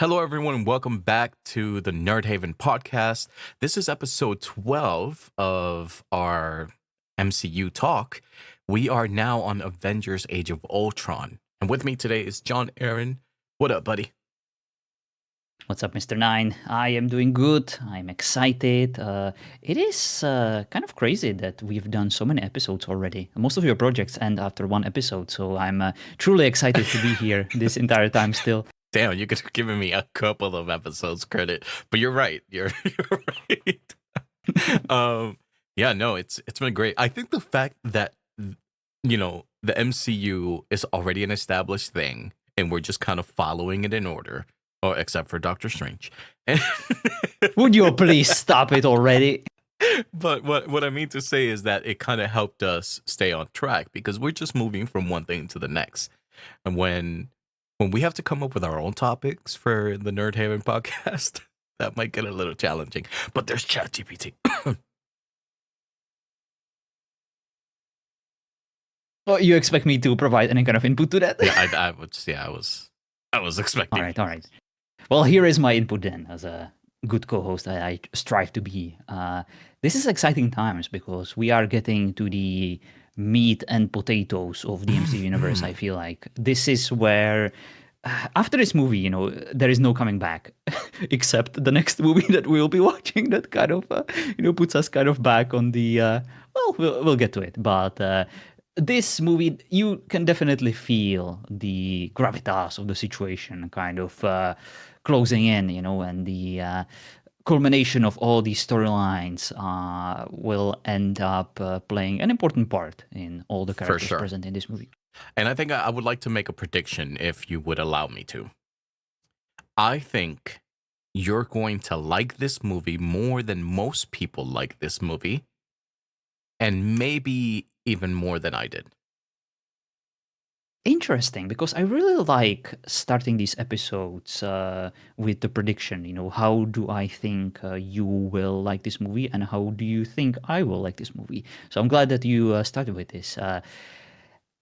Hello, everyone, and welcome back to the Nerd Haven podcast. This is episode 12 of our MCU talk. We are now on Avengers Age of Ultron. And with me today is John Aaron. What up, buddy? What's up, Mr. Nine? I am doing good. I'm excited. It is kind of crazy that we've done so many episodes already. Most of your projects end after one episode, so I'm truly excited to be here this entire time still. Damn, you could have given me a couple of episodes credit, but you're right. You're right. Yeah, no, it's been great. I think the fact that the MCU is already an established thing, and we're just kind of following it in order. Oh, except for Doctor Strange. Would you please stop it already? But what I mean to say is that it kind of helped us stay on track because we're just moving from one thing to the next. And when we have to come up with our own topics for the Nerd Haven podcast, that might get a little challenging. But there's ChatGPT. Oh, you expect me to provide any kind of input to that? Yeah, I was expecting. All right. Well, here is my input then, as a good co-host that I strive to be. This is exciting times because we are getting to the meat and potatoes of the MCU universe. I feel like this is where, after this movie, there is no coming back, except the next movie that we'll be watching. That kind of, puts us kind of back on the. We'll get to it, but. This movie, you can definitely feel the gravitas of the situation kind of closing in, and the culmination of all these storylines will end up playing an important part in all the characters present in this movie. And I think I would like to make a prediction if you would allow me to. I think you're going to like this movie more than most people like this movie, and maybe even more than I did. Interesting, because I really like starting these episodes with the prediction. How do I think you will like this movie, and how do you think I will like this movie? So I'm glad that you started with this.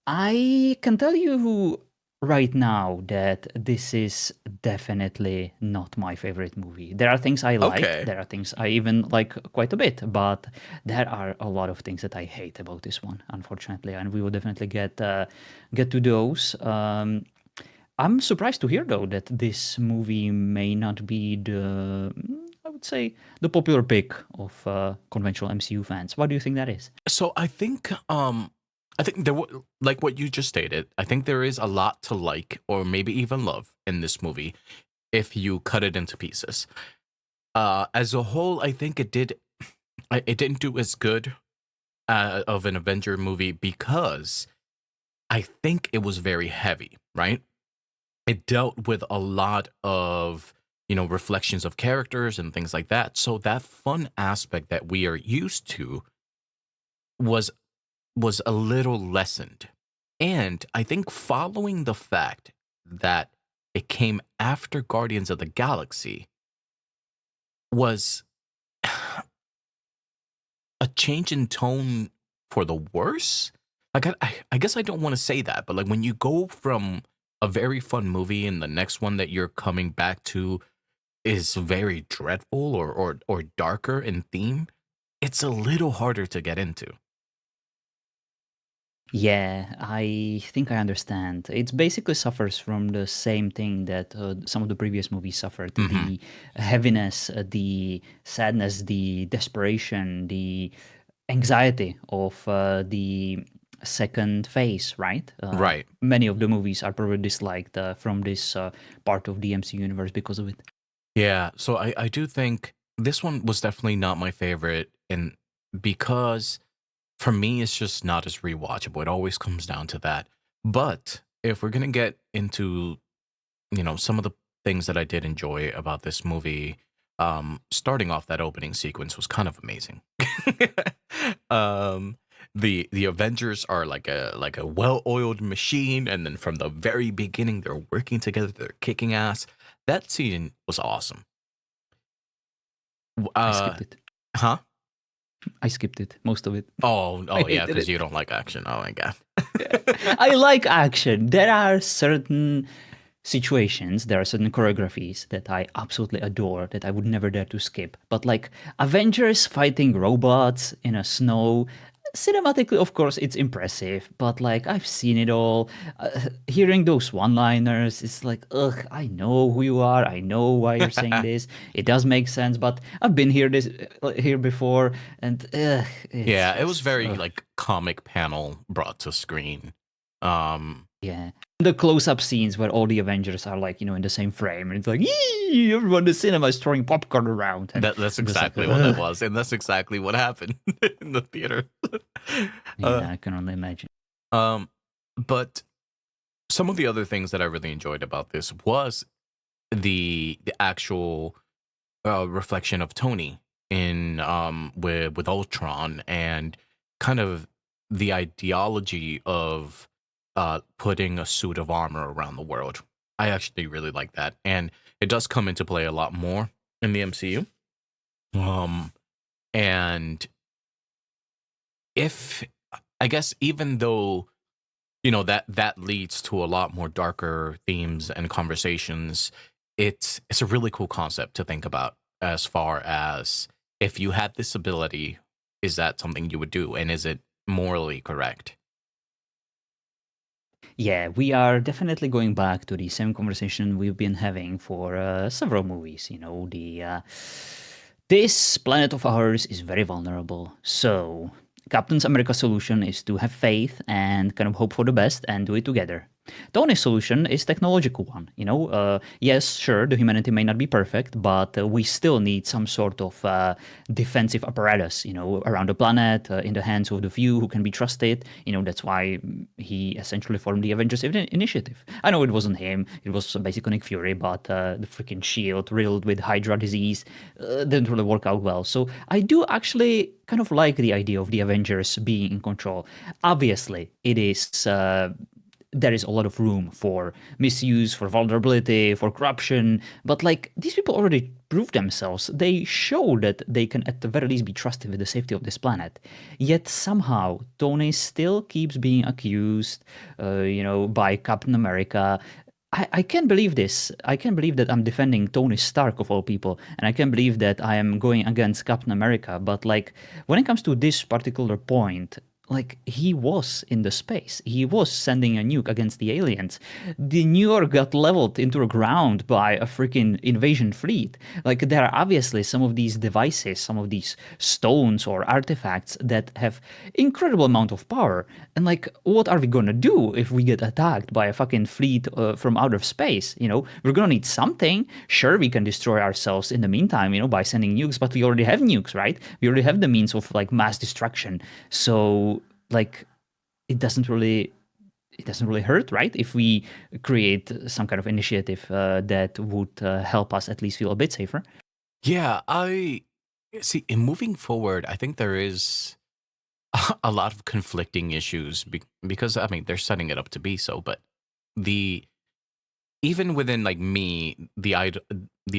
I can tell you right now that this is definitely not my favorite movie. There are things I like, there are things I even like quite a bit, but there are a lot of things that I hate about this one, unfortunately, and we will definitely get to those. I'm surprised to hear, though, that this movie may not be I would say, the popular pick of conventional MCU fans. What do you think that is? So I think there, like what you just stated, I think there is a lot to like or maybe even love in this movie if you cut it into pieces. As a whole, I think it didn't do as good of an Avenger movie because I think it was very heavy, right? It dealt with a lot of reflections of characters and things like that. So that fun aspect that we are used to was a little lessened. And I think following the fact that it came after Guardians of the Galaxy was a change in tone for the worse. Like I guess I don't want to say that, but like when you go from a very fun movie and the next one that you're coming back to is very dreadful or darker in theme, it's a little harder to get into. Yeah, I think I understand. It basically suffers from the same thing that some of the previous movies suffered. The heaviness, the sadness, the desperation, the anxiety of the second phase, right? Right. Many of the movies are probably disliked from this part of the MCU universe because of it. Yeah, so I do think this one was definitely not my favorite, and because for me it's just not as rewatchable. It always comes down to that. But if we're gonna get into some of the things that I did enjoy about this movie, starting off, that opening sequence was kind of amazing. The Avengers are like a well-oiled machine, and then from the very beginning they're working together, they're kicking ass. That scene was awesome. I skipped it. Huh? I skipped it, most of it. Oh yeah, because you don't like action. Oh my god. I like action. There are certain situations, there are certain choreographies that I absolutely adore that I would never dare to skip. But like Avengers fighting robots in a snow, cinematically, of course, it's impressive. But like I've seen it all. Hearing those one-liners, it's like, ugh, I know who you are. I know why you're saying this. It does make sense, but I've been here before, and it's Yeah, it was just very like comic panel brought to screen. Um, yeah. The close-up scenes where all the Avengers are like, in the same frame, and it's like, yee, everyone in the cinema is throwing popcorn around, and that's I'm just like, exactly what that ugh. was, and that's exactly what happened in the theater. uh, Yeah, I can only imagine. um, but some of the other things that I really enjoyed about this was the actual reflection of Tony in with Ultron, and kind of the ideology of putting a suit of armor around the world. I actually really like that, and it does come into play a lot more in the MCU. Um, and if I guess even though that leads to a lot more darker themes and conversations, it's a really cool concept to think about, as far as if you had this ability, is that something you would do, and is it morally correct? Yeah, we are definitely going back to the same conversation we've been having for several movies. The this planet of ours is very vulnerable. So, Captain America's solution is to have faith and kind of hope for the best and do it together. Tony's solution is technological one. Yes, sure, the humanity may not be perfect, but we still need some sort of defensive apparatus, around the planet, in the hands of the few who can be trusted. That's why he essentially formed the Avengers Initiative. I know it wasn't him; it was basically Nick Fury, but the freaking shield riddled with Hydra disease didn't really work out well. So I do actually kind of like the idea of the Avengers being in control. Obviously, it is. There is a lot of room for misuse, for vulnerability, for corruption. But like these people already proved themselves. They show that they can at the very least be trusted with the safety of this planet. Yet somehow Tony still keeps being accused, by Captain America. I can't believe this. I can't believe that I'm defending Tony Stark of all people, and I can't believe that I am going against Captain America. But like when it comes to this particular point, like he was in the space, he was sending a nuke against the aliens. The New York got leveled into the ground by a freaking invasion fleet. Like there are obviously some of these devices, some of these stones or artifacts that have incredible amount of power. And like, what are we gonna do if we get attacked by a fucking fleet from outer space? We're gonna need something. Sure, we can destroy ourselves in the meantime, by sending nukes, but we already have nukes, right? We already have the means of like mass destruction. So like it doesn't really hurt, right? If we create some kind of initiative that would help us at least feel a bit safer. Yeah, I see. In moving forward, I think there is a lot of conflicting issues, because I mean they're setting it up to be so, but the even within like me, the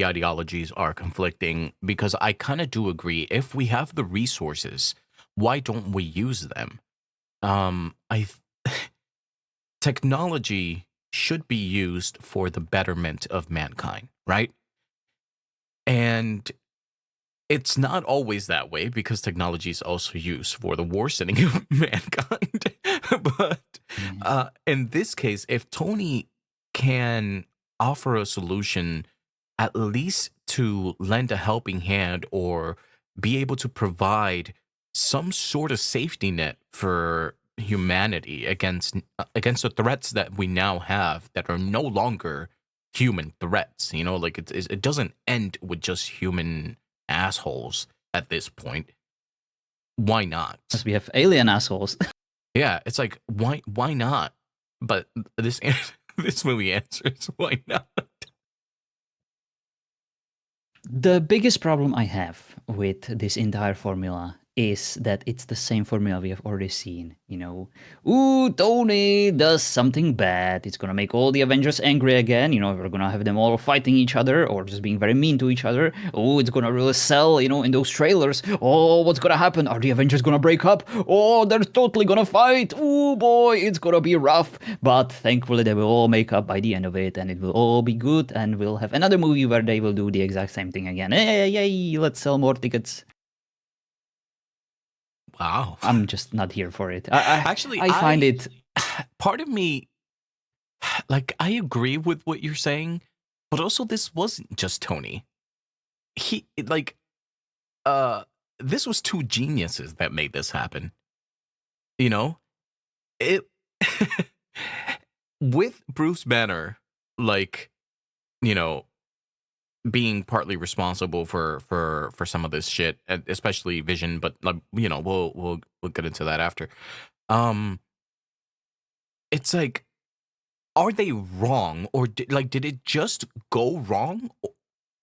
ideologies are conflicting, because I kind of do agree, if we have the resources, why don't we use them? I Technology should be used for the betterment of mankind, right? And it's not always that way, because technology is also used for the worsening of mankind. But Yeah. in this case, if Tony can offer a solution, at least to lend a helping hand, or be able to provide some sort of safety net for humanity against the threats that we now have, that are no longer human threats. Like it doesn't end with just human assholes at this point. Why As not? we have alien assholes. Yeah, it's like, why not? But this this movie answers why not. The biggest problem I have with this entire formula is that it's the same formula we have already seen. Ooh, Tony does something bad. It's gonna make all the Avengers angry again. We're gonna have them all fighting each other or just being very mean to each other. Oh, it's gonna really sell, in those trailers. Oh, what's gonna happen? Are the Avengers gonna break up? Oh, they're totally gonna fight. Oh boy, it's gonna be rough. But thankfully, they will all make up by the end of it, and it will all be good. And we'll have another movie where they will do the exact same thing again. Hey, yay! Let's sell more tickets. Wow. I'm just not here for it. I Actually, I find it. part of me, like, I agree with what you're saying, but also this wasn't just Tony. Like, uh, this was two geniuses that made this happen. You know, it with Bruce Banner, like, you know, being partly responsible for some of this shit, especially Vision, but like, we'll get into that after. Um, it's like, are they wrong, or did it just go wrong,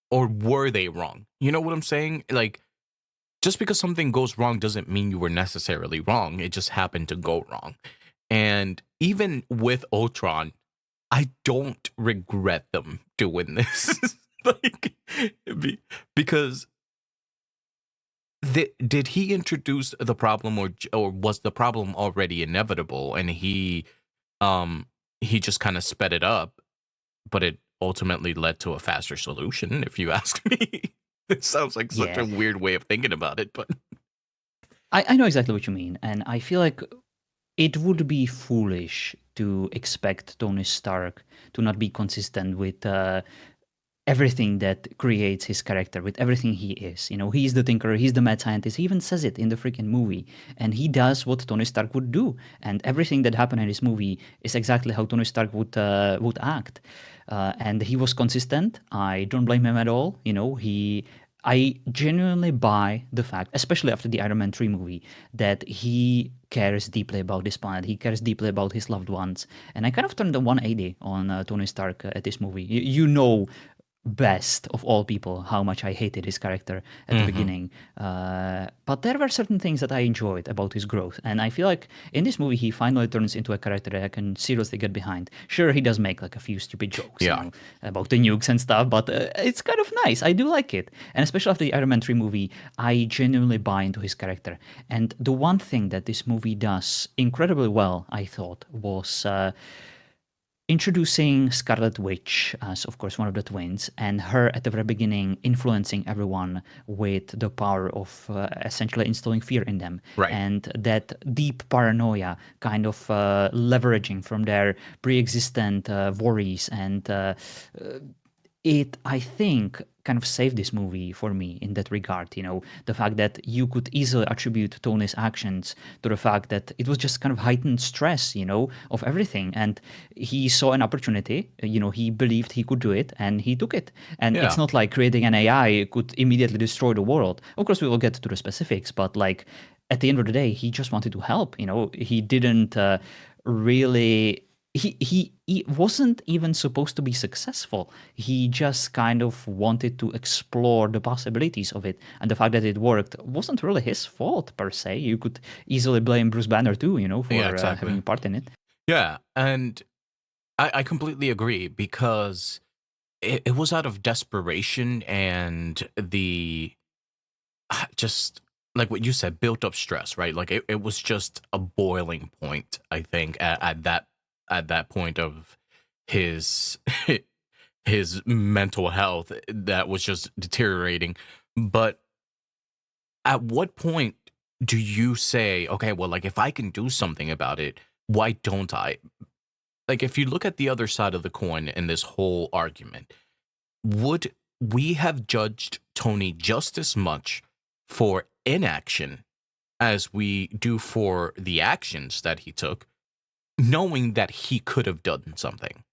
or were they wrong? You know what I'm saying? Like, just because something goes wrong doesn't mean you were necessarily wrong. It just happened to go wrong. And even with Ultron, I don't regret them doing this. like, because did he introduce the problem, or was the problem already inevitable, and he just kind of sped it up, but it ultimately led to a faster solution, if you ask me. It sounds like such Yeah, a weird way of thinking about it, but I know exactly what you mean, and I feel like it would be foolish to expect Tony Stark to not be consistent with everything that creates his character, with everything he is. He's the thinker, he's the mad scientist. He even says it in the freaking movie, and he does what Tony Stark would do. And everything that happened in this movie is exactly how Tony Stark would act. And he was consistent. I don't blame him at all. I genuinely buy the fact, especially after the Iron Man 3 movie, that he cares deeply about this planet. He cares deeply about his loved ones. And I kind of turned the 180 on Tony Stark at this movie. You know best of all people how much I hated his character at the hmm beginning. But there were certain things that I enjoyed about his growth. And I feel like in this movie, he finally turns into a character that I can seriously get behind. Sure, he does make like a few stupid jokes, yeah, about the nukes and stuff, but it's kind of nice. I do like it. And especially after the Iron Man 3 movie, I genuinely buy into his character. And the one thing that this movie does incredibly well, I thought, was introducing Scarlet Witch as, of course, one of the twins, and her at the very beginning influencing everyone with the power of essentially instilling fear in them, right. and that deep paranoia kind of leveraging from their pre-existent worries and it, I think, kind of saved this movie for me in that regard. The fact that you could easily attribute Tony's actions to the fact that it was just kind of heightened stress, of everything. And he saw an opportunity, he believed he could do it and he took it. And it's Yeah, not like creating an AI could immediately destroy the world. Of course, we will get to the specifics, but like at the end of the day, he just wanted to help. He didn't really he wasn't even supposed to be successful. He just kind of wanted to explore the possibilities of it, and the fact that it worked wasn't really his fault per se. You could easily blame Bruce Banner too, yeah, for having exactly. a part in it. Yeah, and I completely agree, because it was out of desperation and the just like what you said, built up stress, right? Like, it was just a boiling point, I think, at that point of his his mental health that was just deteriorating. But at what point do you say, okay, well, like, if I can do something about it, why don't I? Like, if you look at the other side of the coin in this whole argument, would we have judged Tony just as much for inaction as we do for the actions that he took, knowing that he could have done something?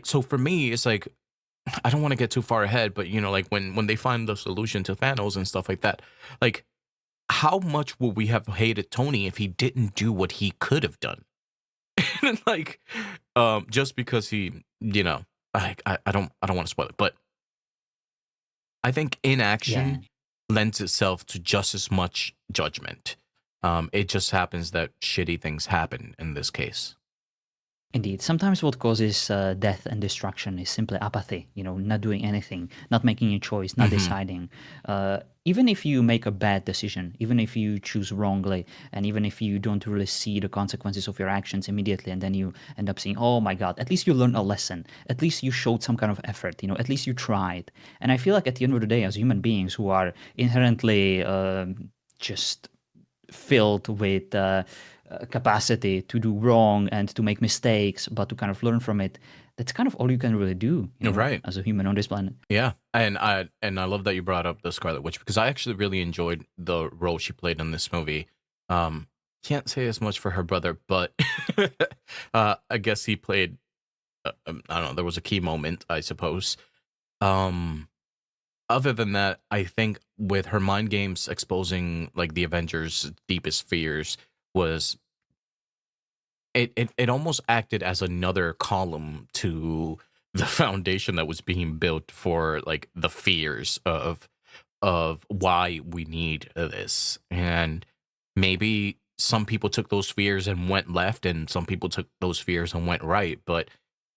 So for me, it's like, I don't want to get too far ahead, but like, when they find the solution to Thanos and stuff like that, like, how much would we have hated Tony if he didn't do what he could have done? like, just because he, I don't want to spoil it, but I think Yeah, inaction lends itself to just as much judgment. It just happens that shitty things happen in this case. Indeed. Sometimes what causes death and destruction is simply apathy, not doing anything, not making a choice, not Hmm. deciding. Even if you make a bad decision, even if you choose wrongly, and even if you don't really see the consequences of your actions immediately, and then you end up saying, oh my God, at least you learned a lesson. At least you showed some kind of effort, at least you tried. And I feel like at the end of the day, as human beings who are inherently just filled with capacity to do wrong and to make mistakes, but to kind of learn from it. That's kind of all you can really do, Right. as a human on this planet. Yeah, and I love that you brought up the Scarlet Witch because I actually really enjoyed the role she played in this movie. Um, can't say as much for her brother, but I guess he played. I don't know. There was a key moment, I suppose. Um, Other than that, I think with her mind games exposing like the Avengers' deepest fears was it almost acted as another column to the foundation that was being built for like the fears of why we need this. And maybe some people took those fears and went left and some people took those fears and went right, but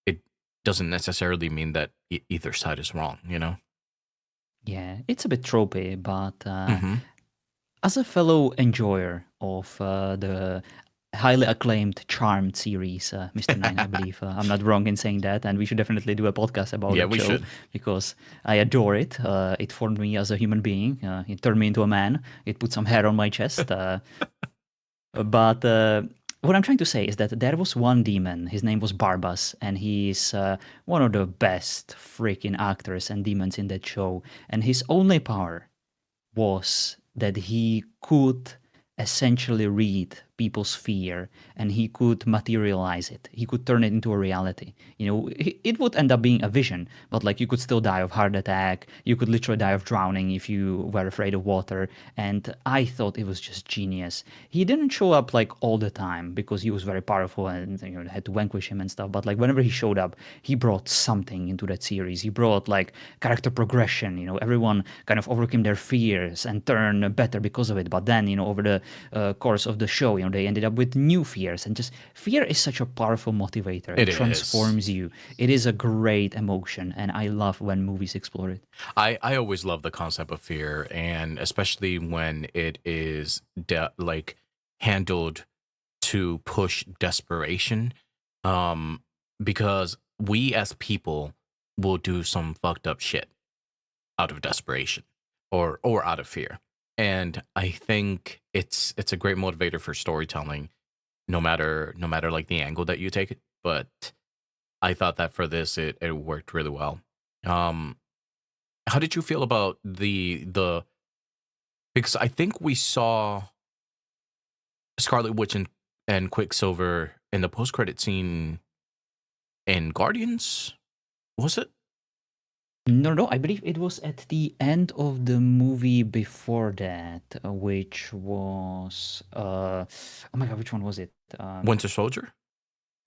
it doesn't necessarily mean that either side is wrong, you know. Yeah, it's a bit tropey, but Mhm. as a fellow enjoyer of the highly acclaimed Charmed series, Mr. Nine, I believe I'm not wrong in saying that, and we should definitely do a podcast about Yeah, that we show should. because I adore it. It formed me as a human being. It turned me into a man. It put some hair on my chest. But what I'm trying to say is that there was one demon. His name was Barbas, and he's one of the best freaking actors and demons in that show. And his only power was that he could essentially read people's fear and he could materialize it. He could turn it into a reality. It would end up being a vision, but like you could still die of heart attack. You could literally die of drowning if you were afraid of water. And I thought it was just genius. He didn't show up like all the time because he was very powerful and had to vanquish him and stuff. But like whenever he showed up, he brought something into that series. He brought like character progression. Everyone kind of overcame their fears and turned better because of it. But then, over the course of the show, they ended up with new fears. And just fear is such a powerful motivator. It It is. transforms you. It is a great emotion, and I love when movies explore it. I always love the concept of fear, and especially when it is like handled to push desperation, um, because we as people will do some fucked up shit out of desperation or out of fear, and I think it's a great motivator for storytelling, no matter like the angle that you take it. But I thought that for this it worked really well. Um, how did you feel about the because I think we saw Scarlet Witch and Quicksilver in the post credit scene in Guardians? Was it? No, no, I believe it was at the end of the movie before that, which was oh my god, which one was it? Winter Soldier?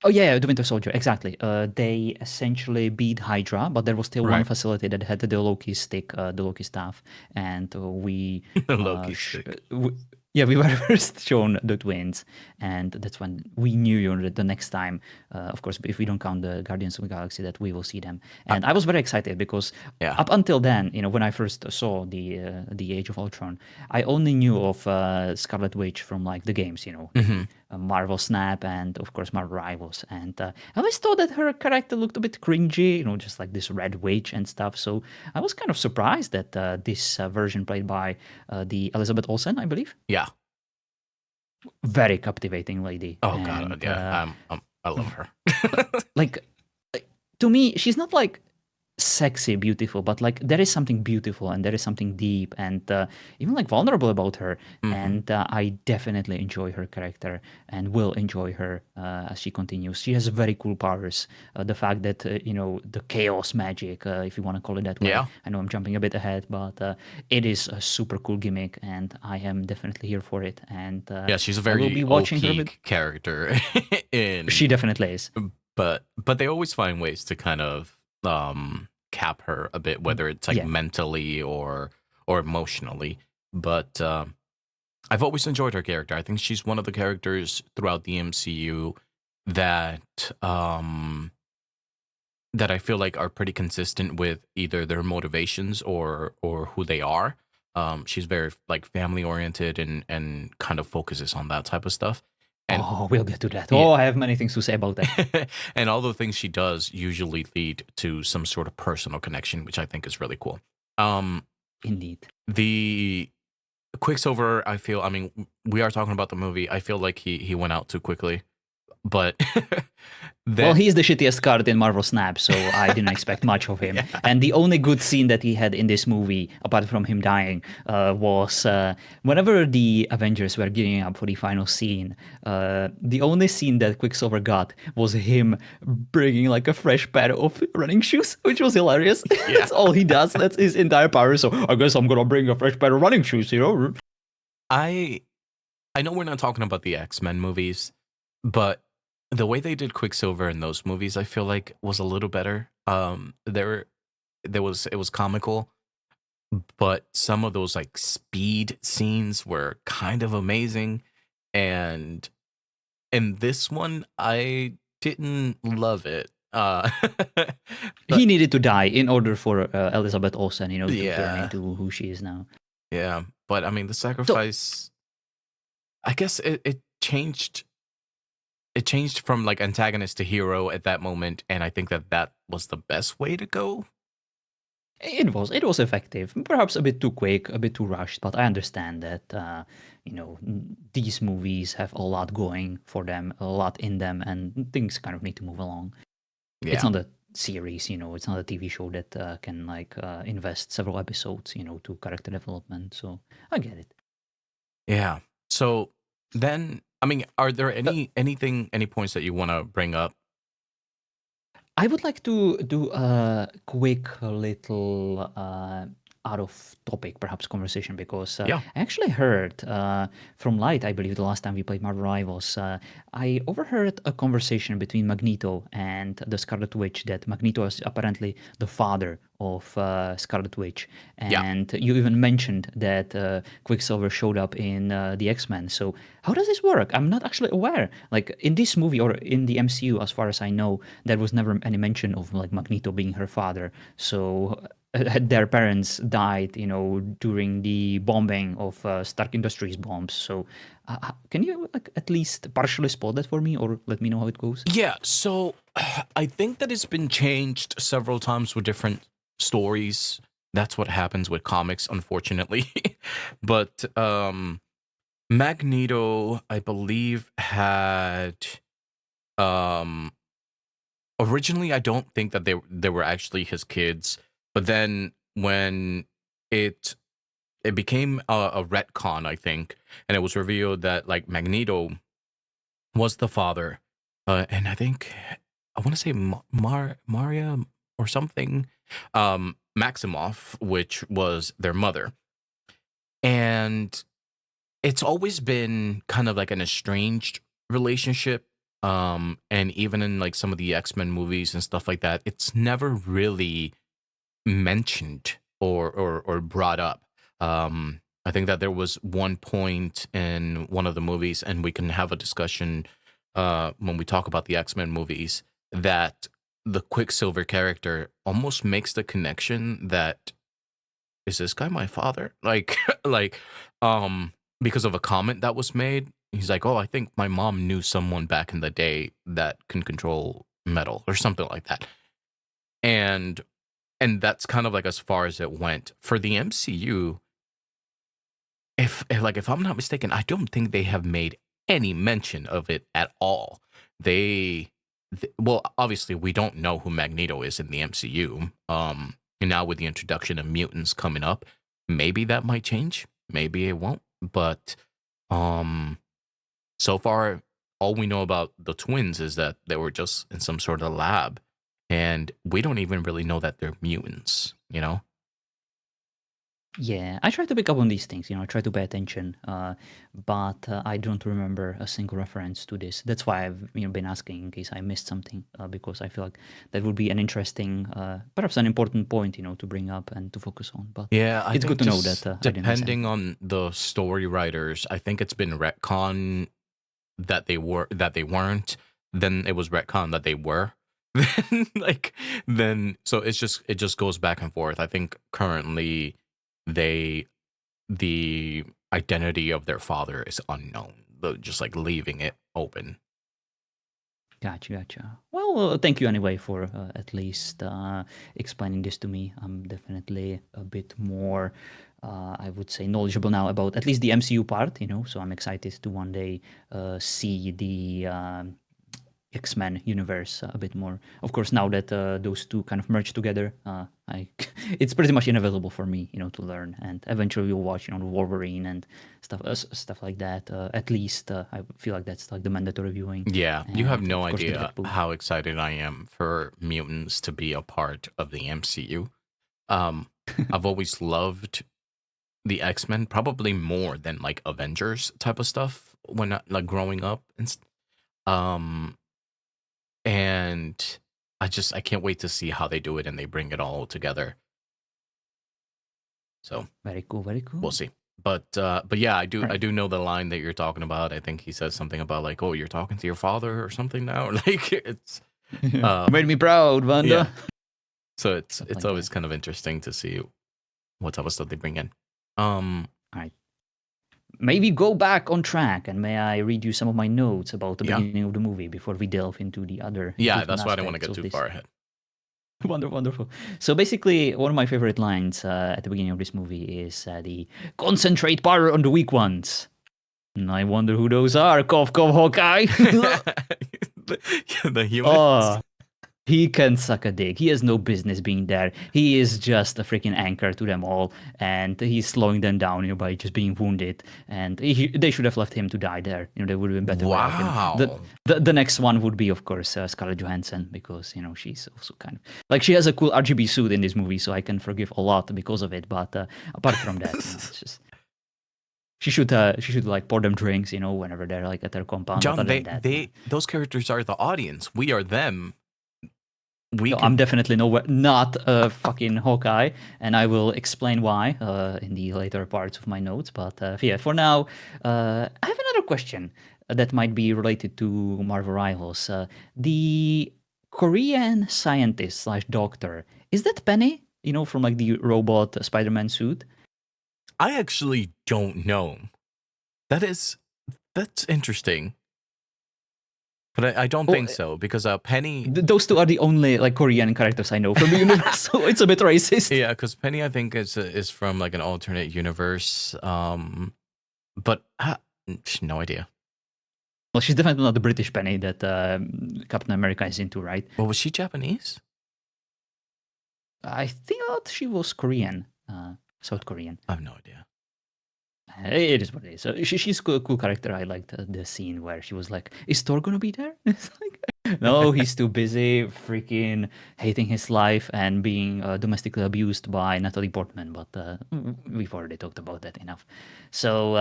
Oh yeah, the Winter Soldier, exactly. They essentially beat Hydra, but there was still one Right. facility that had the Loki stick, the Loki staff, and Loki stick. yeah, we were first shown the twins, and that's when we knew that the next time, of course, if we don't count the Guardians of the Galaxy, that we will see them. Uh, And I was very excited because yeah. up until then, when I first saw the Age of Ultron, I only knew of Scarlet Witch from like the games, Hmm. the Marvel Snap and of course Marvel Rivals. And I always thought that her character looked a bit cringy, just like this red witch and stuff. So I was kind of surprised that this version played by the Elizabeth Olsen, I believe, Yeah. very captivating lady. Oh god. And Yeah. I love her. like to me, she's not like sexy, beautiful, but like there is something beautiful and there is something deep and even like vulnerable about her. Hmm. And I definitely enjoy her character and will enjoy her as she continues. She has very cool powers. The fact that the chaos magic, if you want to call it that way. Yeah. I know I'm jumping a bit ahead, but it is a super cool gimmick, and I am definitely here for it. And Yeah. She's a I will very be watching her OP with. character in, She definitely is. but they always find ways to kind of cap her a bit, whether it's like Yeah. mentally or emotionally. But I've always enjoyed her character. I think she's one of the characters throughout the MCU that that I feel like are pretty consistent with either their motivations or who they are. She's very like family oriented and kind of focuses on that type of stuff. And Oh, we'll get to that. yeah, Oh, I have many things to say about that. and all the things she does usually lead to some sort of personal connection, which I think is really cool. Um, Indeed. the Quicksilver, I feel. I mean, we are talking about the movie. I feel like he went out too quickly, but Well, that he's the shittiest card in Marvel Snap, so I didn't expect much of him. yeah, And the only good scene that he had in this movie, apart from him dying, was whenever the Avengers were gearing up for the final scene. The only scene that Quicksilver got was him bringing like a fresh pair of running shoes, which was hilarious. yeah. That's all he does. That's his entire power. So I guess I'm gonna bring a fresh pair of running shoes, you know? I I know we're not talking about the X-Men movies, but the way they did Quicksilver in those movies, I feel like was a little better. There was it was comical, but some of those like speed scenes were kind of amazing, and in this one, I didn't love it. He But needed to die in order for Elizabeth Olsen, you know, to turn yeah, into who she is now. yeah. But I mean, the So sacrifice. I guess it changed. It changed from like antagonist to hero at that moment, and I think that that was the best way to go. it was effective, perhaps a bit too quick, a bit too rushed, but I understand that these movies have a lot going for them, a lot in them, and things kind of need to move along. It's Yeah, not a series, it's not a TV show that can like invest several episodes, to character development. So I get it. yeah. So then, I mean, are there Uh, any points that you want to bring up? I would like to do a quick little out of topic, perhaps conversation, because Yeah, I actually heard from Light, I believe the last time we played Marvel Rivals, I overheard a conversation between Magneto and the Scarlet Witch that Magneto is apparently the father of Scarlet Witch. yeah. And you even mentioned that Quicksilver showed up in the X-Men. So how does this work? I'm not actually aware. Like in this movie or in the MCU, as far as I know, there was never any mention of like Magneto being her father. So their parents died, during the bombing of Stark Industries bombs. So can you like at least partially spot that for me, or let me know how it goes? Yeah, so I think that it's been changed several times with different stories. That's what happens with comics, unfortunately. But Magneto, I believe, had um originally I don't think that they were actually his kids, but then when it it became a retcon, I think, and it was revealed that like Magneto was the father, and I think I want to say Maria or something, Maximoff, which was their mother, and it's always been kind of like an estranged relationship. And even in like some of the X-Men movies and stuff like that, it's never really mentioned or brought up. I think that there was one point in one of the movies, and we can have a discussion when we talk about the X-Men movies, that the Quicksilver character almost makes the connection that is this guy my father? Like like because of a comment that was made. He's like, "Oh, I think my mom knew someone back in the day that can control metal or something like that." And that's kind of like as far as it went. For the MCU, if I'm not mistaken, I don't think they have made any mention of it at all. Well, obviously we don't know who Magneto is in the MCU. And now with the introduction of mutants coming up, maybe that might change. Maybe it won't. But um so far all we know about the twins is that they were just in some sort of lab, and we don't even really know that they're mutants, you know? Yeah, I try to pick up on these things. I try to pay attention, but I don't remember a single reference to this. That's why I've been asking in case I missed something, because I feel like that would be an interesting, perhaps an important point, to bring up and to focus on. But Yeah, I it's good think to know that just I didn't miss depending anything. on the story writers, I think it's been retcon that they weren't, then it was retcon that they were. Then so it just goes back and forth. I think currently they the identity of their father is unknown. Just like leaving it open. Gotcha. Well, thank you anyway for at least explaining this to me. I'm definitely a bit more, I would say, knowledgeable now about at least the MCU part, so I'm excited to one day see the X-Men universe a bit more. Of course, now that those two kind of merge together, I it's pretty much inevitable for me, to learn. And eventually, we'll watch, the Wolverine and stuff like that. At least I feel like that's like the mandatory viewing. Yeah, you have And no of course, the idea Deadpool. how excited I am for mutants to be a part of the MCU. I've always loved the X-Men probably more than like Avengers type of stuff when like growing up um and I can't wait to see how they do it and they bring it all together. So Very cool. Very we'll cool. see. But yeah, All I right. do know the line that you're talking about. I think he says something about like, "Oh, you're talking to your father" or something now. Like it's You um made me proud, yeah. Wanda. So Stuff it's like always that. kind of interesting to see what type of stuff they bring in. All right. Maybe go back on track and may I read you some of my notes about the Yeah. beginning of the movie before we delve into the other Yeah, important that's why I didn't want to aspects get of too this. far ahead. Wonderful. So basically, one of my favorite lines at the beginning of this movie is the concentrate power on the weak ones. And I wonder who those are. Cough, cough, Hawkeye. The humans. Oh, he can suck a dick. He has no business being there. He is just a freaking anchor to them all, and he's slowing them down, by just being wounded. And they should have left him to die there. They would have been better without him. Wow. The next one would be, of course, Scarlett Johansson, because she's also kind of like she has a cool RGB suit in this movie, so I can forgive a lot because of it. But apart from that, it's just she should like pour them drinks, whenever they're like at their compound. But John, other than that, they those characters are the audience. We are them. We no, I'm can. definitely not a fucking Hawkeye, and I will explain why in the later parts of my notes. But yeah, for now, I have another question that might be related to Marvel Rivals. The Korean scientist slash doctor, is that Penny? From like the robot Spider-Man suit? I actually don't know. That is that's interesting, but I don't Oh, think so because Penny. those two are the only like Korean characters I know from the universe, so it's a bit racist. Yeah, because Penny I think is from like an alternate universe. But no idea. Well, she's definitely not the British Penny that Captain America is into, right? Well, was she Japanese? I thought she was Korean, South Korean. I have no idea. It is what it is. So she's a cool character. I liked the scene where she was like, "Is Thor gonna be there?" It's like, no, he's too busy freaking hating his life and being domestically abused by Natalie Portman. But we've already talked about that enough. So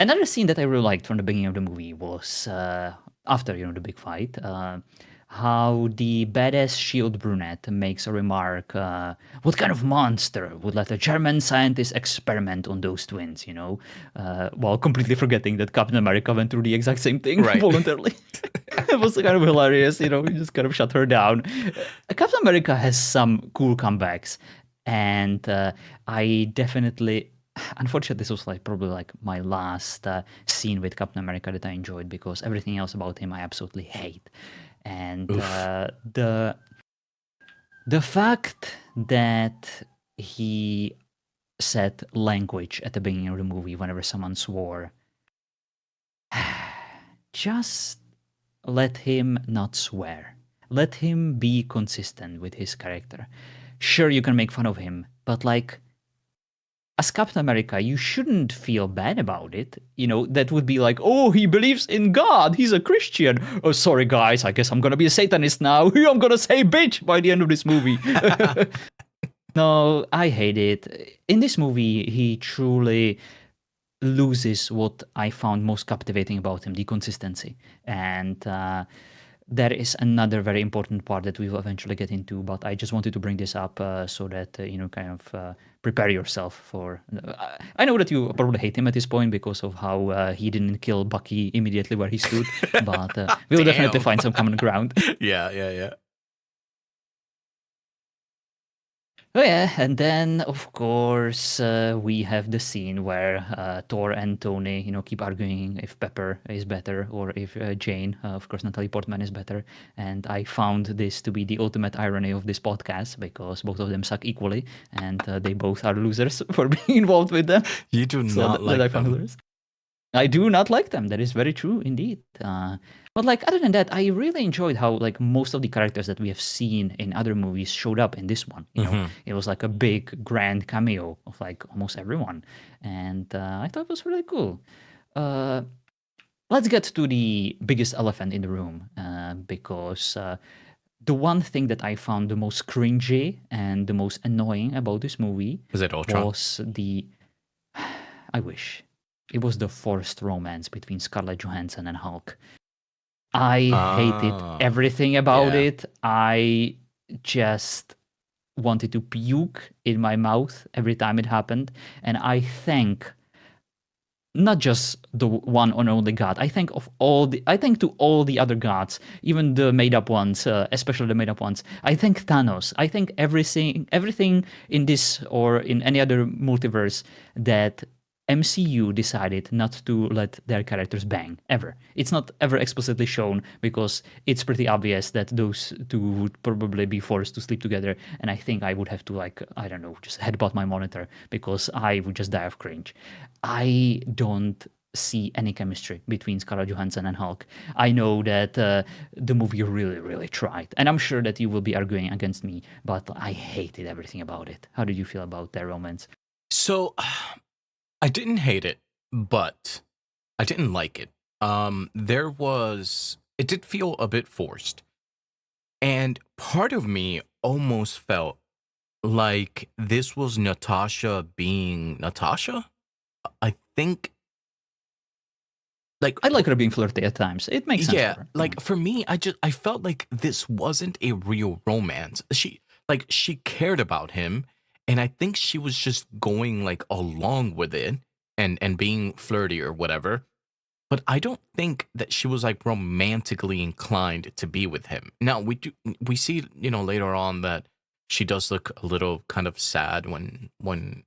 another scene that I really liked from the beginning of the movie was after the big fight. How the badass shield brunette makes a remark, what kind of monster would let a German scientist experiment on those twins, while completely forgetting that Captain America went through the exact same thing Right. voluntarily. It was kind of hilarious, he just kind of shut her down. Captain America has some cool comebacks, and I definitely. Unfortunately, this was like probably like my last scene with Captain America that I enjoyed, because everything else about him I absolutely hate. And Oof. the fact that he said language at the beginning of the movie whenever someone swore, just let him not swear. Let him be consistent with his character. Sure, you can make fun of him, but like, as Captain America, you shouldn't feel bad about it. That would be like, oh, he believes in God. He's a Christian. Oh, sorry, guys. I guess I'm going to be a Satanist now. I'm going to say bitch by the end of this movie. No, I hate it. In this movie, he truly loses what I found most captivating about him, the consistency. And there is another very important part that we will eventually get into, but I just wanted to bring this up so that, kind of prepare yourself for. I know that you probably hate him at this point because of how he didn't kill Bucky immediately where he stood, but we'll definitely Damn. find some common ground. Yeah, yeah, yeah. Oh yeah, and then of course we have the scene where Thor and Tony, keep arguing if Pepper is better or if Jane, of course Natalie Portman, is better. And I found this to be the ultimate irony of this podcast because both of them suck equally, and they both are losers for being involved with them. You do So not that I like found them. hilarious. I do not like them. That is very true indeed. But like other than that, I really enjoyed how like most of the characters that we have seen in other movies showed up in this one. Hmm. It was like a big grand cameo of like almost everyone, and I thought it was really cool. Uh, let's get to the biggest elephant in the room because the one thing that I found the most cringy and the most annoying about this movie Is it Ultron? was the I wish. It was the forced romance between Scarlett Johansson and Hulk. I hated Ah, everything about yeah. it. I just wanted to puke in my mouth every time it happened. And I thank not just the one and only God. I think to all the other gods, even the made up ones, especially the made up ones. I thank Thanos. I think everything in this or in any other multiverse that MCU decided not to let their characters bang ever. It's not ever explicitly shown because it's pretty obvious that those two would probably be forced to sleep together. And I think I would have to like I don't know just headbutt my monitor because I would just die of cringe. I don't see any chemistry between Scarlett Johansson and Hulk. I know that the movie really, really tried, and I'm sure that you will be arguing against me, but I hated everything about it. How did you feel about their romance? So I didn't hate it, but I didn't like it. It did feel a bit forced. And part of me almost felt like this was Natasha being Natasha. I think like I like her being flirty at times. It makes sense for yeah, her. like for me, I felt like this wasn't a real romance. She cared about him, and I think she was just going like along with it and being flirty or whatever. But I don't think that she was like romantically inclined to be with him. Now we see, later on that she does look a little kind of sad when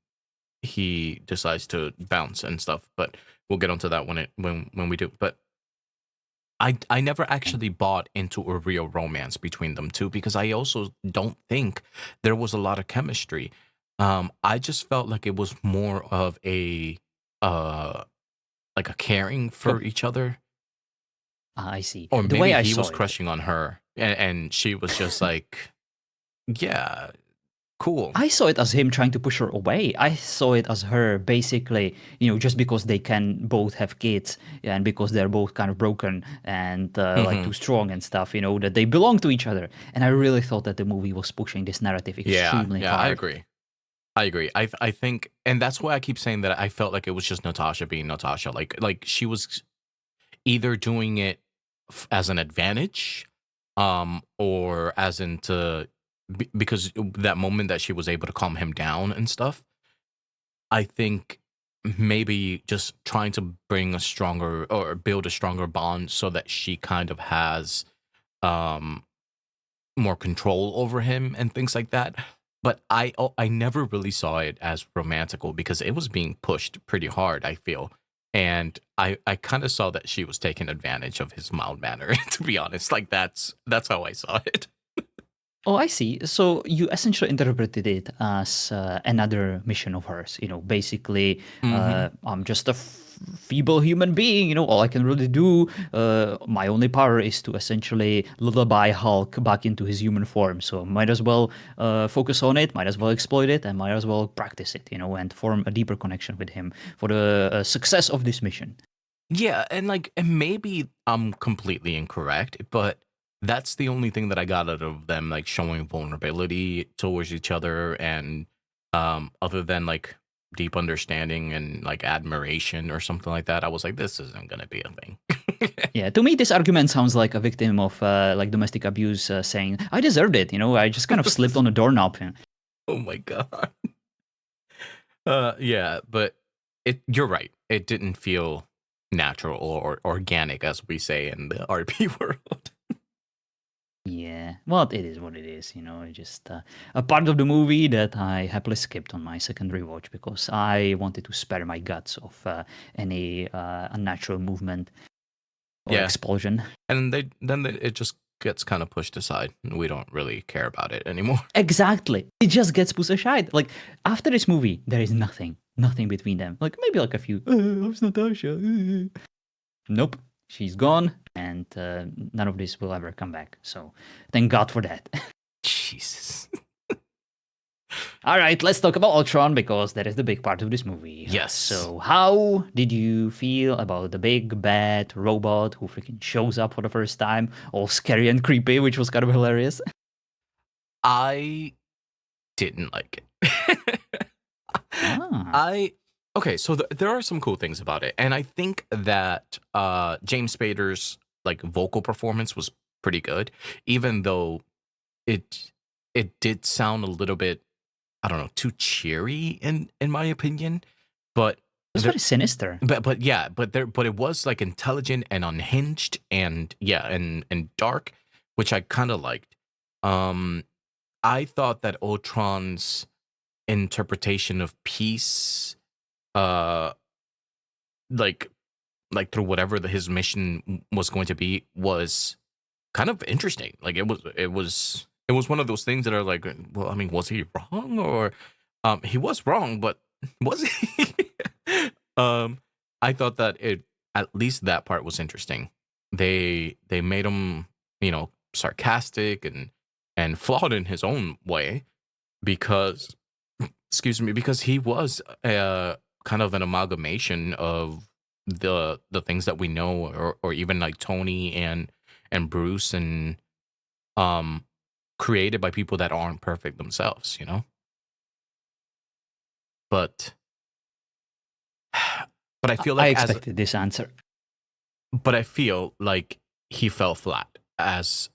he decides to bounce and stuff, but we'll get onto that when we do. But I never actually bought into a real romance between them two because I also don't think there was a lot of chemistry. I just felt like it was more of a uh like a caring for Go. each other, I see. or The way maybe I he saw was it, crushing on her, and she was just like, yeah, cool. I saw it as him trying to push her away. I saw it as her basically, just because they can both have kids and because they're both kind of broken and like Hmm. too strong and stuff, that they belong to each other. And I really thought that the movie was pushing this narrative Yeah, extremely yeah, I hard. agree. I agree. I think, and that's why I keep saying that I felt like it was just Natasha being Natasha. Like she was either doing it as an advantage, or as into because that moment that she was able to calm him down and stuff. I think maybe just trying to bring a stronger or build a stronger bond so that she kind of has um more control over him and things like that. But I never really saw it as romantical because it was being pushed pretty hard, I feel. And I kind of saw that she was taking advantage of his mild manner, to be honest. Like that's how I saw it. Oh, I see. So you essentially interpreted it as another mission of hers. Basically, Hmm. I'm just a feeble human being. All I can really do, my only power is to essentially lullaby Hulk back into his human form. So might as well focus on it, might as well exploit it, and might as well practice it. And form a deeper connection with him for the success of this mission. Yeah, and maybe I'm completely incorrect, but that's the only thing that I got out of them, like showing vulnerability towards each other, and other than like deep understanding and like admiration or something like that, I was like, this isn't gonna be a thing. Yeah, to me, this argument sounds like a victim of like domestic abuse saying, "I deserved it." I just kind of slipped on a doorknob. Oh my god. Yeah, but you're right. It didn't feel natural or organic, as we say in the RP world. Yeah, well, it is what it is. It's just a part of the movie that I happily skipped on my second rewatch because I wanted to spare my guts of any unnatural movement or Yeah, explosion. and it just gets kind of pushed aside. We don't really care about it anymore. Exactly. It just gets pushed aside. Like, after this movie, there is nothing between them. Like, maybe like a few, how's Natasha? Nope. She's gone, and none of this will ever come back. So, thank God for that. Jesus. All right, let's talk about Ultron because that is the big part of this movie. Yes. So, how did you feel about the big bad robot who freaking shows up for the first time, all scary and creepy, which was kind of hilarious? I didn't like it. Ah, I okay, so there are some cool things about it, and I think that James Spader's like vocal performance was pretty good, even though it it did sound a little bit, I don't know, too cheery in my opinion, but it was there, very sinister. but yeah, but it was like intelligent and unhinged, and yeah, and dark, which I kind of liked. Um, I thought that Ultron's interpretation of peace, uh, like through whatever his mission was going to be, was kind of interesting. Like it was one of those things that are like, well, I mean, was he wrong, or he was wrong, but was he? um, I thought that at least that part was interesting. They made him, sarcastic and flawed in his own way, because excuse me, because he was kind of an amalgamation of the things that we know, or even like Tony and Bruce, and um created by people that aren't perfect themselves. But but I feel I like expected this answer. I feel like he fell flat, as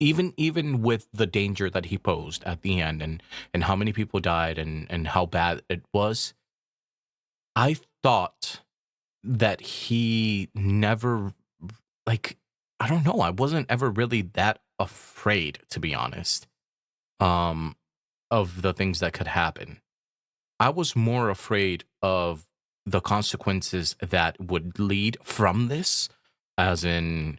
even with the danger that he posed at the end, and how many people died, and how bad it was. I thought that he never, like, I don't know, I wasn't ever really that afraid, to be honest, um of the things that could happen. I was more afraid of the consequences that would lead from this, as in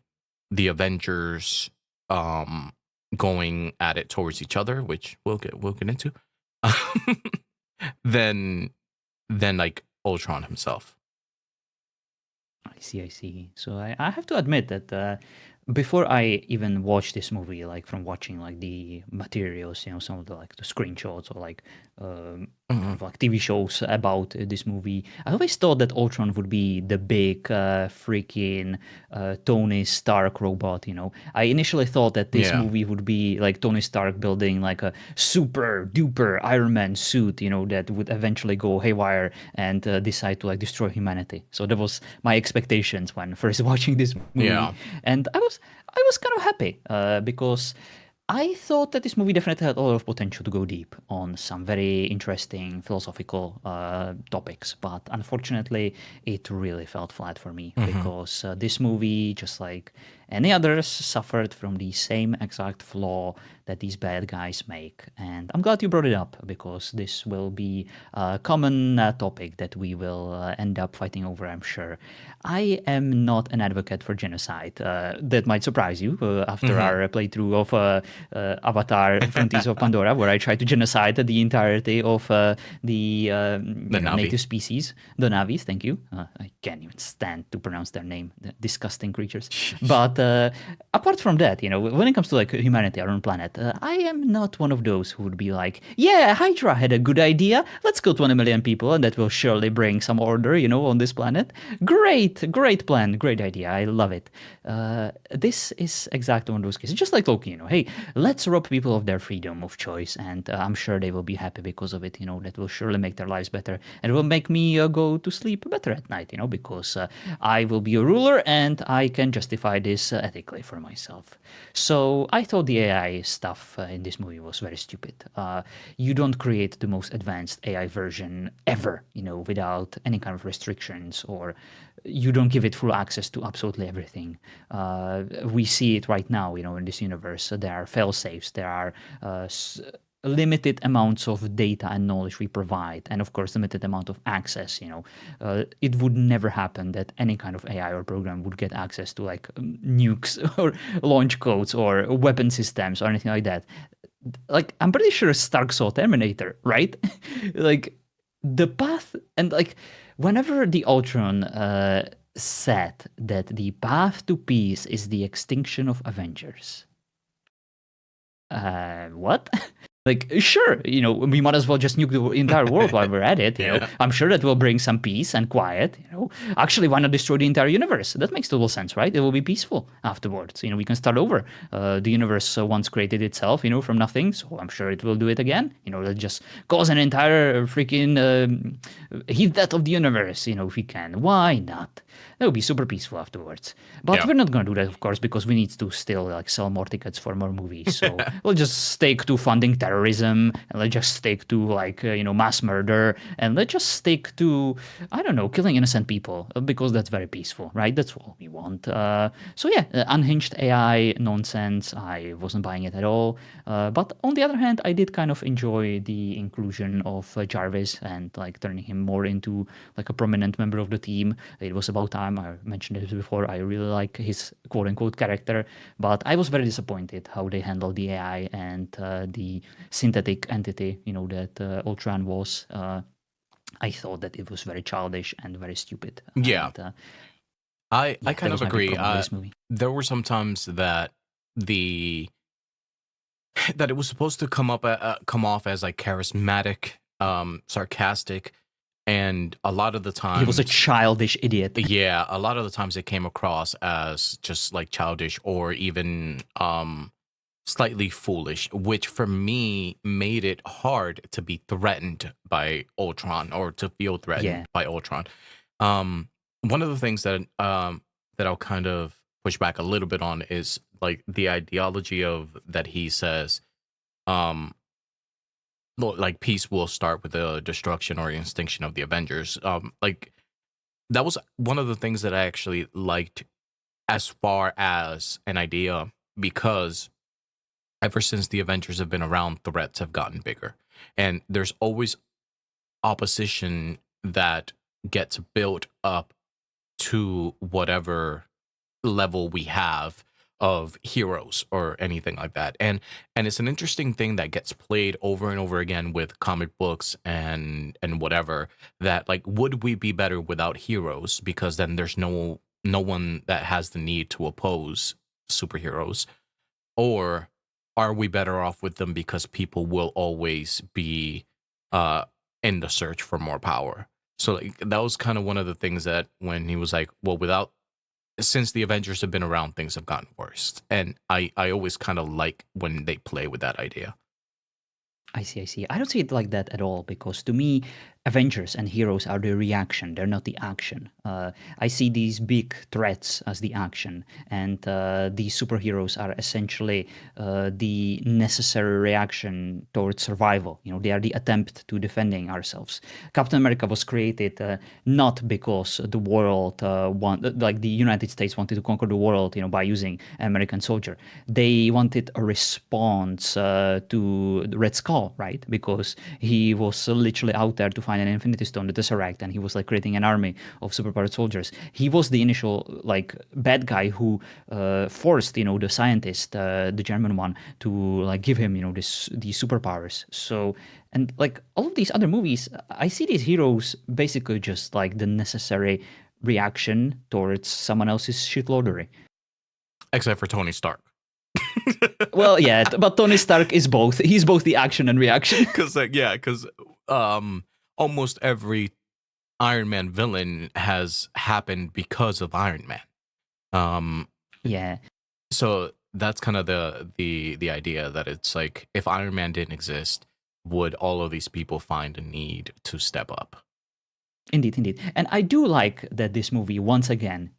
the Avengers um going at it towards each other, which we'll get into. than like Ultron himself. I see. So I have to admit that before I even watched this movie, like from watching like the materials, some of the like the screenshots or like kind Mhm. of like TV shows about this movie, I always thought that Ultron would be the big freaking Tony Stark robot. I initially thought that this Yeah. movie would be like Tony Stark building like a super duper Iron Man suit, that would eventually go haywire and decide to like destroy humanity. So that was my expectations when first watching this movie, Yeah. and I was kind of happy because I thought that this movie definitely had a lot of potential to go deep on some very interesting philosophical topics, but unfortunately, it really felt flat for me Mhm. because this movie, just like any others, suffered from the same exact flaw that these bad guys make. And I'm glad you brought it up because this will be a common topic that we will end up fighting over, I'm sure. I am not an advocate for genocide. That might surprise you after Mhm. our playthrough of Avatar Frontiers of Pandora, where I tried to genocide the entirety of the The Navi. native species, the Navis. Thank you. I can't even stand to pronounce their name. The disgusting creatures. But apart from that, when it comes to like humanity, our own planet, I am not one of those who would be like, yeah, Hydra had a good idea. Let's kill 20 million people, and that will surely bring some order, on this planet. Great plan, great idea. I love it. This is exactly one of those cases. Just like Loki, hey, let's rob people of their freedom of choice, and I'm sure they will be happy because of it. That will surely make their lives better, and it will make me go to sleep better at night. Because I will be a ruler, and I can justify this ethically for myself. So I thought the AI stuff in this movie was very stupid. You don't create the most advanced AI version ever, without any kind of restrictions, or you don't give it full access to absolutely everything. We see it right now, in this universe. There are fail safes. There are limited amounts of data and knowledge we provide, and of course limited amount of access. It would never happen that any kind of AI or program would get access to like nukes or launch codes or weapon systems or anything like that. Like, I'm pretty sure Stark saw Terminator, right? Like, the path, and like whenever the Ultron said that the path to peace is the extinction of Avengers, what? Like, sure, we might as well just nuke the entire world while we're at it. Yeah. I'm sure that will bring some peace and quiet. Actually, why not destroy the entire universe? That makes total sense, right? It will be peaceful afterwards. We can start over. The universe once created itself, from nothing. So I'm sure it will do it again. Let's just cause an entire freaking heat death of the universe. If we can, why not? That would be super peaceful afterwards. But Yeah. we're not going to do that, of course, because we need to still like sell more tickets for more movies. So we'll just stick to funding terrorism, and let's just stick to like mass murder, and let's just stick to, I don't know, killing innocent people, because that's very peaceful, right? That's what we want. So yeah, unhinged AI nonsense. I wasn't buying it at all. But on the other hand, I did kind of enjoy the inclusion of Jarvis and like turning him more into like a prominent member of the team. It was about time. I mentioned it before. I really like his quote unquote character, but I was very disappointed how they handled the AI and the synthetic entity, that Ultron was. I thought that it was very childish and very stupid. Yeah. And I yeah, that kind was of my big agree. problem with this movie. There were some times that the that it was supposed to come off as like charismatic, sarcastic, and a lot of the He was a times, childish idiot. yeah, a lot of the times it came across as just like childish or even slightly foolish, which for me made it hard to be threatened by Ultron or to feel threatened Yeah. by Ultron. One of the things that I'll kind of push back a little bit on is like the ideology of that he says, um, like peace will start with the destruction or extinction of the Avengers. Like that was one of the things that I actually liked as far as an idea, because ever since the Avengers have been around, threats have gotten bigger. And there's always opposition that gets built up to whatever level we have of heroes or anything like that. And it's an interesting thing that gets played over and over again with comic books and whatever, that like, would we be better without heroes, because then there's no one that has the need to oppose superheroes, or are we better off with them because people will always be uh in the search for more power? So like, that was kind of one of the things that when he was like, well, without, since the Avengers have been around, things have gotten worse. And I always kind of like when they play with that idea. I see. I don't see it like that at all, because to me, Avengers and heroes are the reaction. They're not the action. I see these big threats as the action, and these superheroes are essentially the necessary reaction towards survival. They are the attempt to defending ourselves. Captain America was created not because the world like the United States wanted to conquer the world, by using an American soldier. They wanted a response to the Red Skull, right? Because he was literally out there to find an Infinity Stone, the Tesseract, and he was like creating an army of superpowered soldiers. He was the initial like bad guy who forced, the scientist, the German one, to like give him, these superpowers. So, and like all of these other movies, I see these heroes basically just like the necessary reaction towards someone else's shitlordery. except for Tony Stark. Well, yeah, but Tony Stark is both. He's both the action and reaction. Because almost every Iron Man villain has happened because of Iron Man. Yeah. So that's kind of the idea that it's like, if Iron Man didn't exist, would all of these people find a need to step up? Indeed, indeed. And I do like that this movie, once again,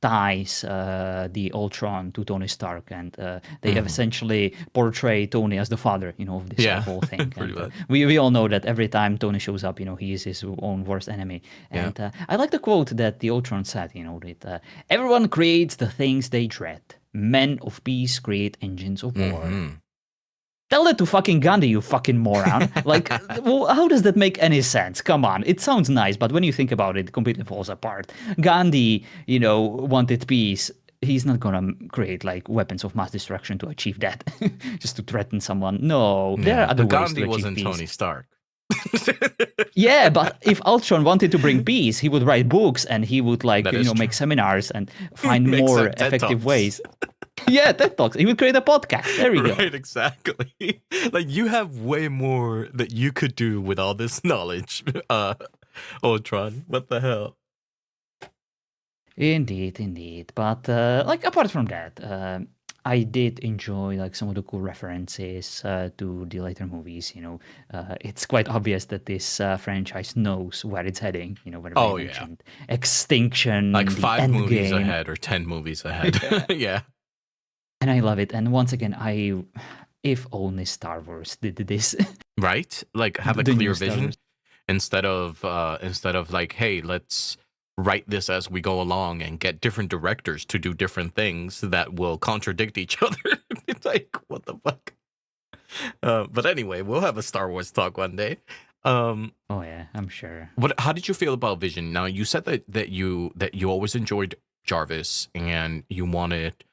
ties the Ultron to Tony Stark, and they have essentially portray Tony as the father, of this Yeah, whole thing. pretty And much. we all know that every time Tony shows up, he is his own worst enemy. Yeah. And I like the quote that the Ultron said, that everyone creates the things they dread. Men of peace create engines of war. Mhm. Tell that to fucking Gandhi, you fucking moron. Like, well, how does that make any sense? Come on. It sounds nice, but when you think about it, it completely falls apart. Gandhi, wanted peace. He's not gonna create like weapons of mass destruction to achieve that, just to threaten someone. No, there are other But ways Gandhi to achieve wasn't peace. Tony Stark. Yeah, but if Ultron wanted to bring peace, he would write books and he would That is make true. seminars and find Make more some TED effective Talks. ways. Yeah, TED Talks. He would create a podcast. There we go. Right, exactly. Like, you have way more that you could do with all this knowledge, Ultron. What the hell? Indeed, indeed. But apart from that, I did enjoy like some of the cool references to the later movies. It's quite obvious that this franchise knows where it's heading. Where they Oh, yeah. mentioned Extinction, Like the 5 movies Endgame, ahead or 10 movies ahead. Yeah. and I love it. And once again, if only Star Wars did this. Right? Like, have a The new clear Star vision Wars. instead of like, hey, let's write this as we go along and get different directors to do different things that will contradict each other. It's like, what the fuck? But anyway, we'll have a Star Wars talk one day. Oh yeah, I'm sure. How did you feel about Vision? Now, you said that you always enjoyed Jarvis and you wanted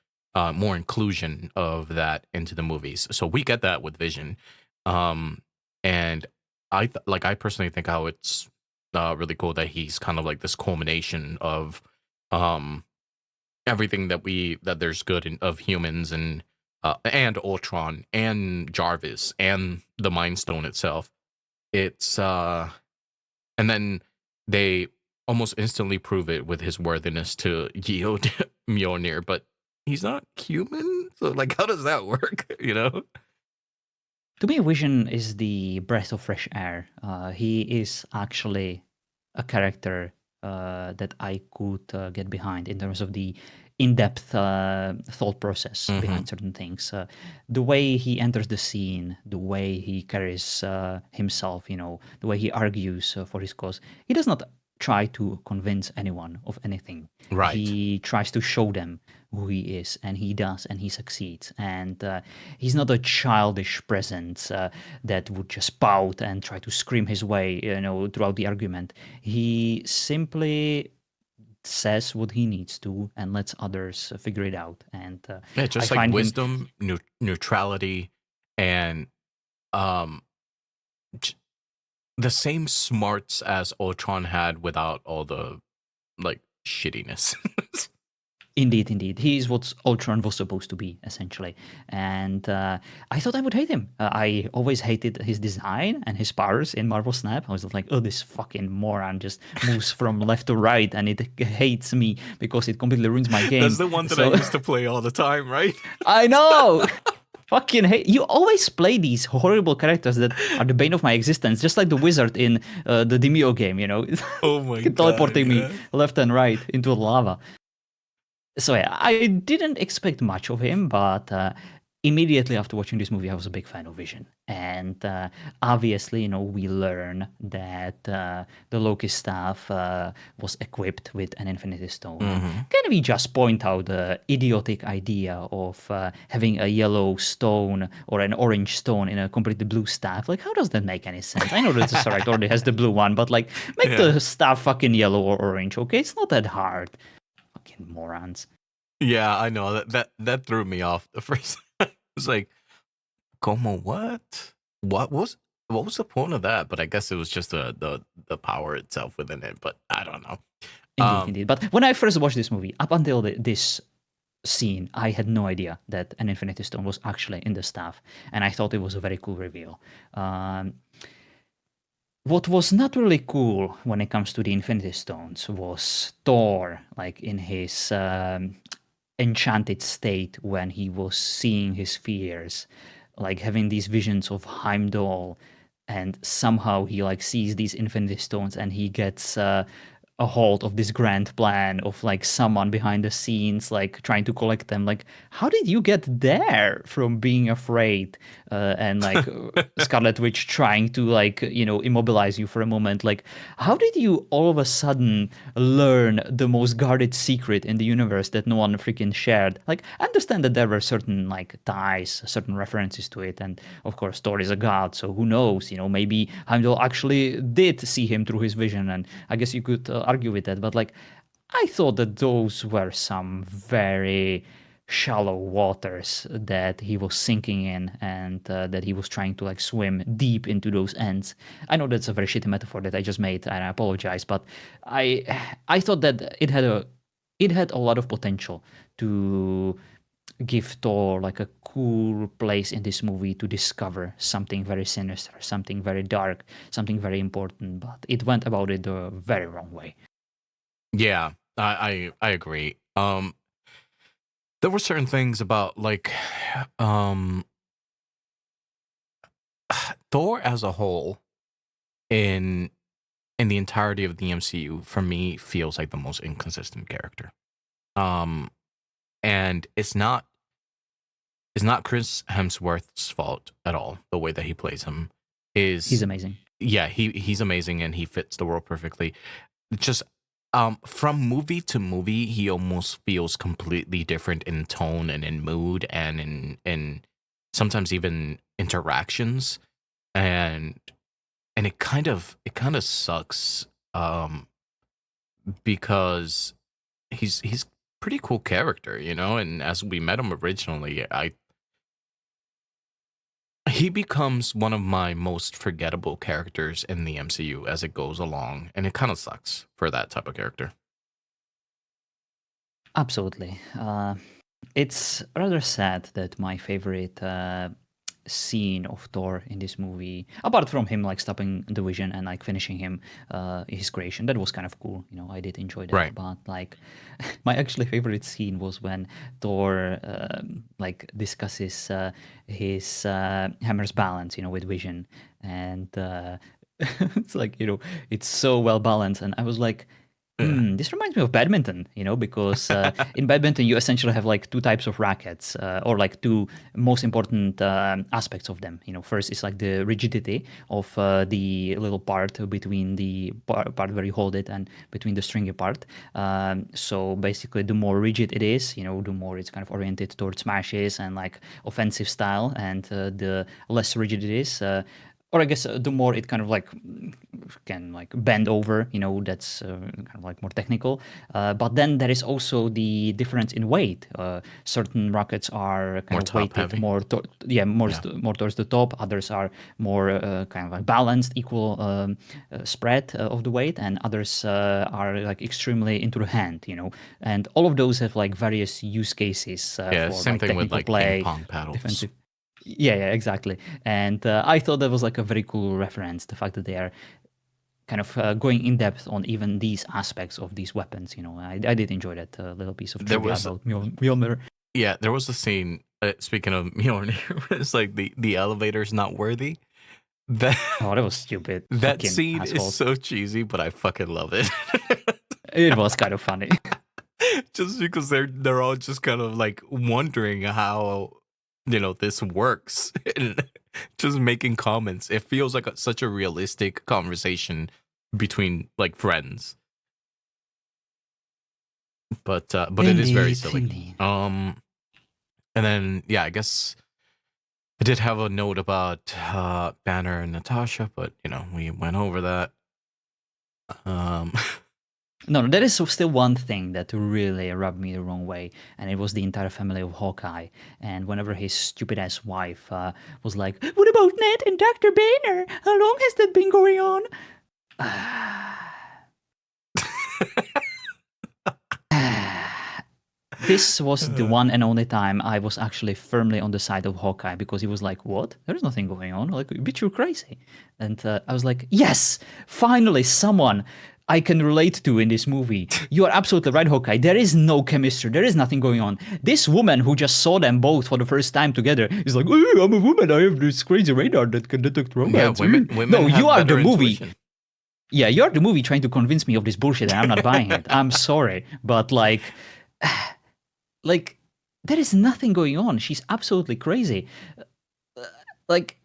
more inclusion of that into the movies. So we get that with Vision. And I personally think how it's really cool that he's kind of like this culmination of everything that there's good of humans and Ultron and Jarvis and the Mind Stone itself. It's and then they almost instantly prove it with his worthiness to yield Mjolnir, but he's not human. So like, how does that work? To me, Vision is the breath of fresh air. He is actually a character that I could get behind in terms of the in-depth thought process behind certain things. The way he enters the scene, the way he carries himself, the way he argues for his cause. He does not try to convince anyone of anything. Right. He tries to show them who he is, and he does, and he succeeds. And he's not a childish presence that would just pout and try to scream his way, throughout the argument. He simply says what he needs to and lets others figure it out. And Yeah, just I like find him wisdom, neutrality, and um, j- the same smarts as Ultron had without all the like shittiness. Indeed, indeed. He's what Ultron was supposed to be, essentially. And I thought I would hate him. I always hated his design and his powers in Marvel Snap. I was like, oh, this fucking moron just moves from left to right and it hates me because it completely ruins my game. That's the one that I used to play all the time, right? I know! Fucking hate. You always play these horrible characters that are the bane of my existence, just like the wizard in the Demio game, Oh my god. teleporting yeah. me left and right into the lava. So yeah, I didn't expect much of him, but immediately after watching this movie, I was a big fan of Vision. And obviously, we learn that the Loki staff was equipped with an Infinity Stone. Can we just point out the idiotic idea of having a yellow stone or an orange stone in a completely blue staff? Like, how does that make any sense? I know that the Tesseract already has the blue one, but like, make the staff fucking yellow or orange, okay? It's not that hard. Fucking morons. Yeah, I know that threw me off the first. It was like, como what? What was the point of that? But I guess it was just the power itself within it. But I don't know. Indeed, indeed. But when I first watched this movie, up until this scene, I had no idea that an Infinity Stone was actually in the staff, and I thought it was a very cool reveal. What was not really cool when it comes to the Infinity Stones was Thor, like in his enchanted state when he was seeing his fears, like having these visions of Heimdall, and somehow he like sees these Infinity Stones and he gets a hold of this grand plan of like someone behind the scenes like trying to collect them. Like, how did you get there from being afraid and like Scarlet Witch trying to like immobilize you for a moment? Like, how did you all of a sudden learn the most guarded secret in the universe that no one freaking shared? Like, I understand that there were certain like ties, certain references to it, and of course Thor is a god, so who knows? Maybe Heimdall actually did see him through his vision, and I guess you could argue with that. But like, I thought that those were some very shallow waters that he was sinking in, and that he was trying to like swim deep into those ends. I know that's a very shitty metaphor that I just made, and I apologize, but I thought that it had a lot of potential to give Thor like a cool place in this movie to discover something very sinister, something very dark, something very important, but it went about it the very wrong way. Yeah, I agree. There were certain things about like um Thor as a whole in the entirety of the MCU for me feels like the most inconsistent character. Um and it's not Chris Hemsworth's fault at all. The way that he plays him He's is, amazing. yeah, he's amazing and he fits the role perfectly. Just from movie to movie, he almost feels completely different in tone and in mood and in sometimes even interactions, and it kind of sucks because he's pretty cool character, and as we met him originally, he becomes one of my most forgettable characters in the MCU as it goes along, and it kind of sucks for that type of character. Absolutely. It's rather sad that my favorite scene of Thor in this movie, apart from him like stopping the vision and like finishing him, his creation, that was kind of cool. I did enjoy that. Right. But like, my actually favorite scene was when Thor like discusses his hammer's balance, with Vision, and it's like it's so well balanced, and I was like, Yeah. this reminds me of badminton, because in badminton you essentially have like two types of rackets, or like two most important aspects of them. First is like the rigidity of the little part between the part where you hold it and between the stringy part. So basically, the more rigid it is, the more it's kind of oriented towards smashes and like offensive style, and the less rigid it is. Or I guess the more it kind of like can like bend over, that's kind of like more technical. But then there is also the difference in weight. Certain rockets are kind More of top weighted heavy. more, Yeah. more towards the top. Others are more kind of like balanced, equal spread of the weight, and others are like extremely into the hand. And all of those have like various use cases Yeah, for same like thing with technical like ping play, pong paddles. defensive. Yeah, exactly. And I thought that was like a very cool reference, the fact that they are kind of going in depth on even these aspects of these weapons. I did enjoy that little piece of There trivia was about Mjolnir. Yeah, there was a scene, speaking of Mjolnir, it's like the elevator's not worthy. That Oh, that was stupid. that Fucking scene is assholes. so cheesy, but I fucking love it. It was kind of funny. Just because they're all just kind of like wondering how this works and just making comments. It feels like such a realistic conversation between like friends, but it is very Indeed, silly. indeed. And then yeah, I guess I did have a note about Banner and Natasha, but we went over that. Um, No, no, there is still one thing that really rubbed me the wrong way, and it was the entire family of Hawkeye. And whenever his stupid ass wife was like, "What about Ned and Dr. Banner? How long has that been going on?" this was the one and only time I was actually firmly on the side of Hawkeye, because he was like, "What? There's nothing going on. Like, bitch, you're crazy." And I was like, "Yes, finally, someone I can relate to in this movie. You are absolutely right, Hawkeye. There is no chemistry. There is nothing going on. This woman who just saw them both for the first time together is like, oh, I'm a woman. I have this crazy radar that can detect Yeah, romance. women No, you have are the better movie. intuition. Yeah, you're the movie trying to convince me of this bullshit, and I'm not buying it. I'm sorry, but like there is nothing going on. She's absolutely crazy. Like,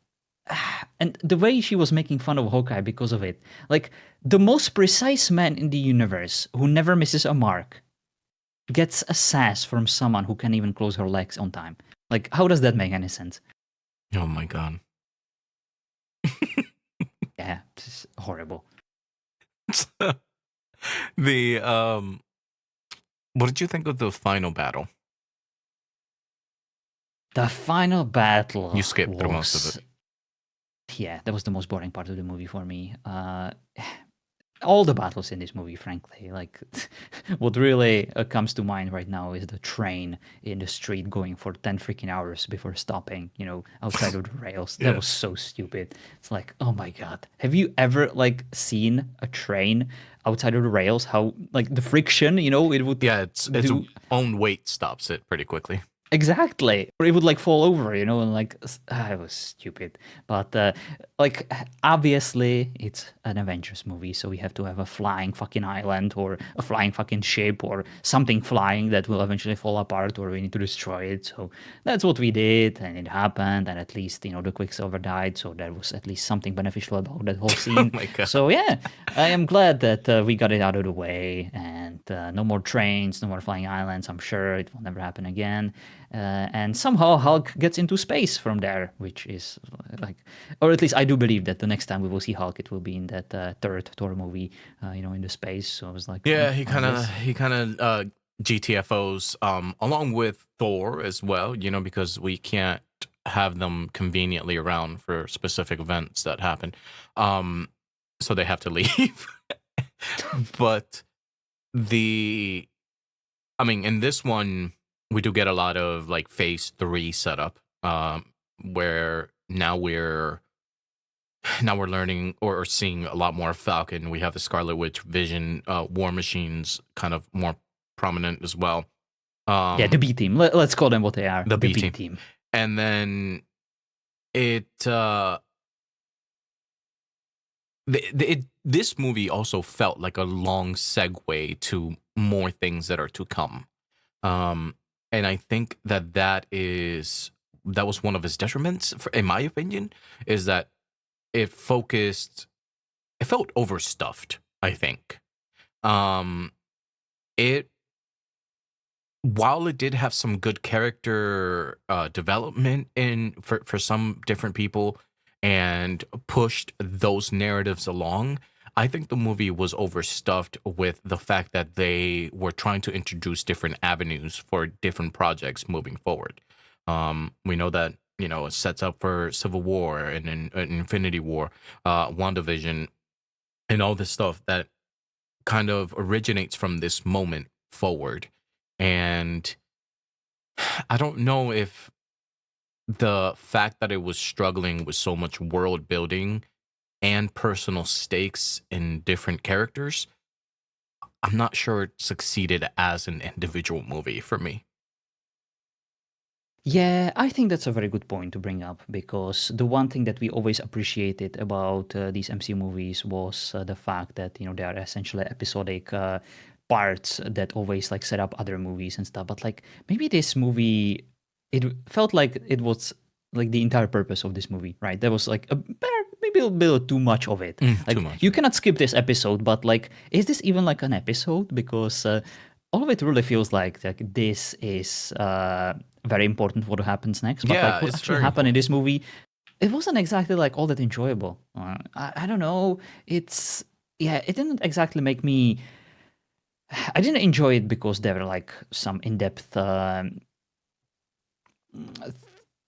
and the way she was making fun of Hawkeye because of it, like the most precise man in the universe who never misses a mark gets a sass from someone who can't even close her legs on time. Like, how does that make any sense? Oh my god. Yeah, it's horrible. The what did you think of the final battle? The final battle. You skipped through most of it. Yeah, that was the most boring part of the movie for me. All the battles in this movie, frankly, like what really comes to mind right now is the train in the street going for 10 freaking hours before stopping, outside of the rails. That Yeah. was so stupid. It's like, oh my god, have you ever like seen a train outside of the rails? How like the friction, it would Its do. own weight stops it pretty quickly. Exactly. Or it would like fall over, and like it was stupid. But like obviously it's an Avengers movie, so we have to have a flying fucking island or a flying fucking ship or something flying that will eventually fall apart or we need to destroy it. So that's what we did, and it happened, and at least the Quicksilver died, so there was at least something beneficial about that whole Oh scene. my god. So yeah, I am glad that we got it out of the way, and no more trains, no more flying islands. I'm sure it will never happen again. And somehow Hulk gets into space from there, which is like, or at least I do believe that the next time we will see Hulk, it will be in that third Thor movie, in the space. So I was like, Yeah, I guess. he kind of GTFOs along with Thor as well, because we can't have them conveniently around for specific events that happen. So they have to leave. But in this one we do get a lot of like phase 3 setup, where now we're learning or seeing a lot more Falcon. We have the Scarlet Witch, Vision, War Machines kind of more prominent as well. Yeah, the B team. Let's call them what they are. The The B B team. team. And then this movie also felt like a long segue to more things that are to come. And I think that was one of his detriments, in my opinion, is that it felt overstuffed, I think. Um, it while it did have some good character development for some different people and pushed those narratives along, I think the movie was overstuffed with the fact that they were trying to introduce different avenues for different projects moving forward. We know that it sets up for Civil War and Infinity War, WandaVision, and all this stuff that kind of originates from this moment forward. And I don't know if the fact that it was struggling with so much world building and personal stakes in different characters, I'm not sure it succeeded as an individual movie for me. Yeah, I think that's a very good point to bring up, because the one thing that we always appreciated about these MCU movies was the fact that they are essentially episodic parts that always like set up other movies and stuff. But like maybe this movie, it felt like it was like the entire purpose of this movie, right? There was like maybe a bit too much of it. Too Like much. you cannot skip this episode, but like, is this even like an episode? Because all of it really feels like this is very important for what happens next. But Yeah, like what it's actually very happened in important. this movie, it wasn't exactly like all that enjoyable. I don't know. It didn't exactly make me. I didn't enjoy it because there were like some in-depth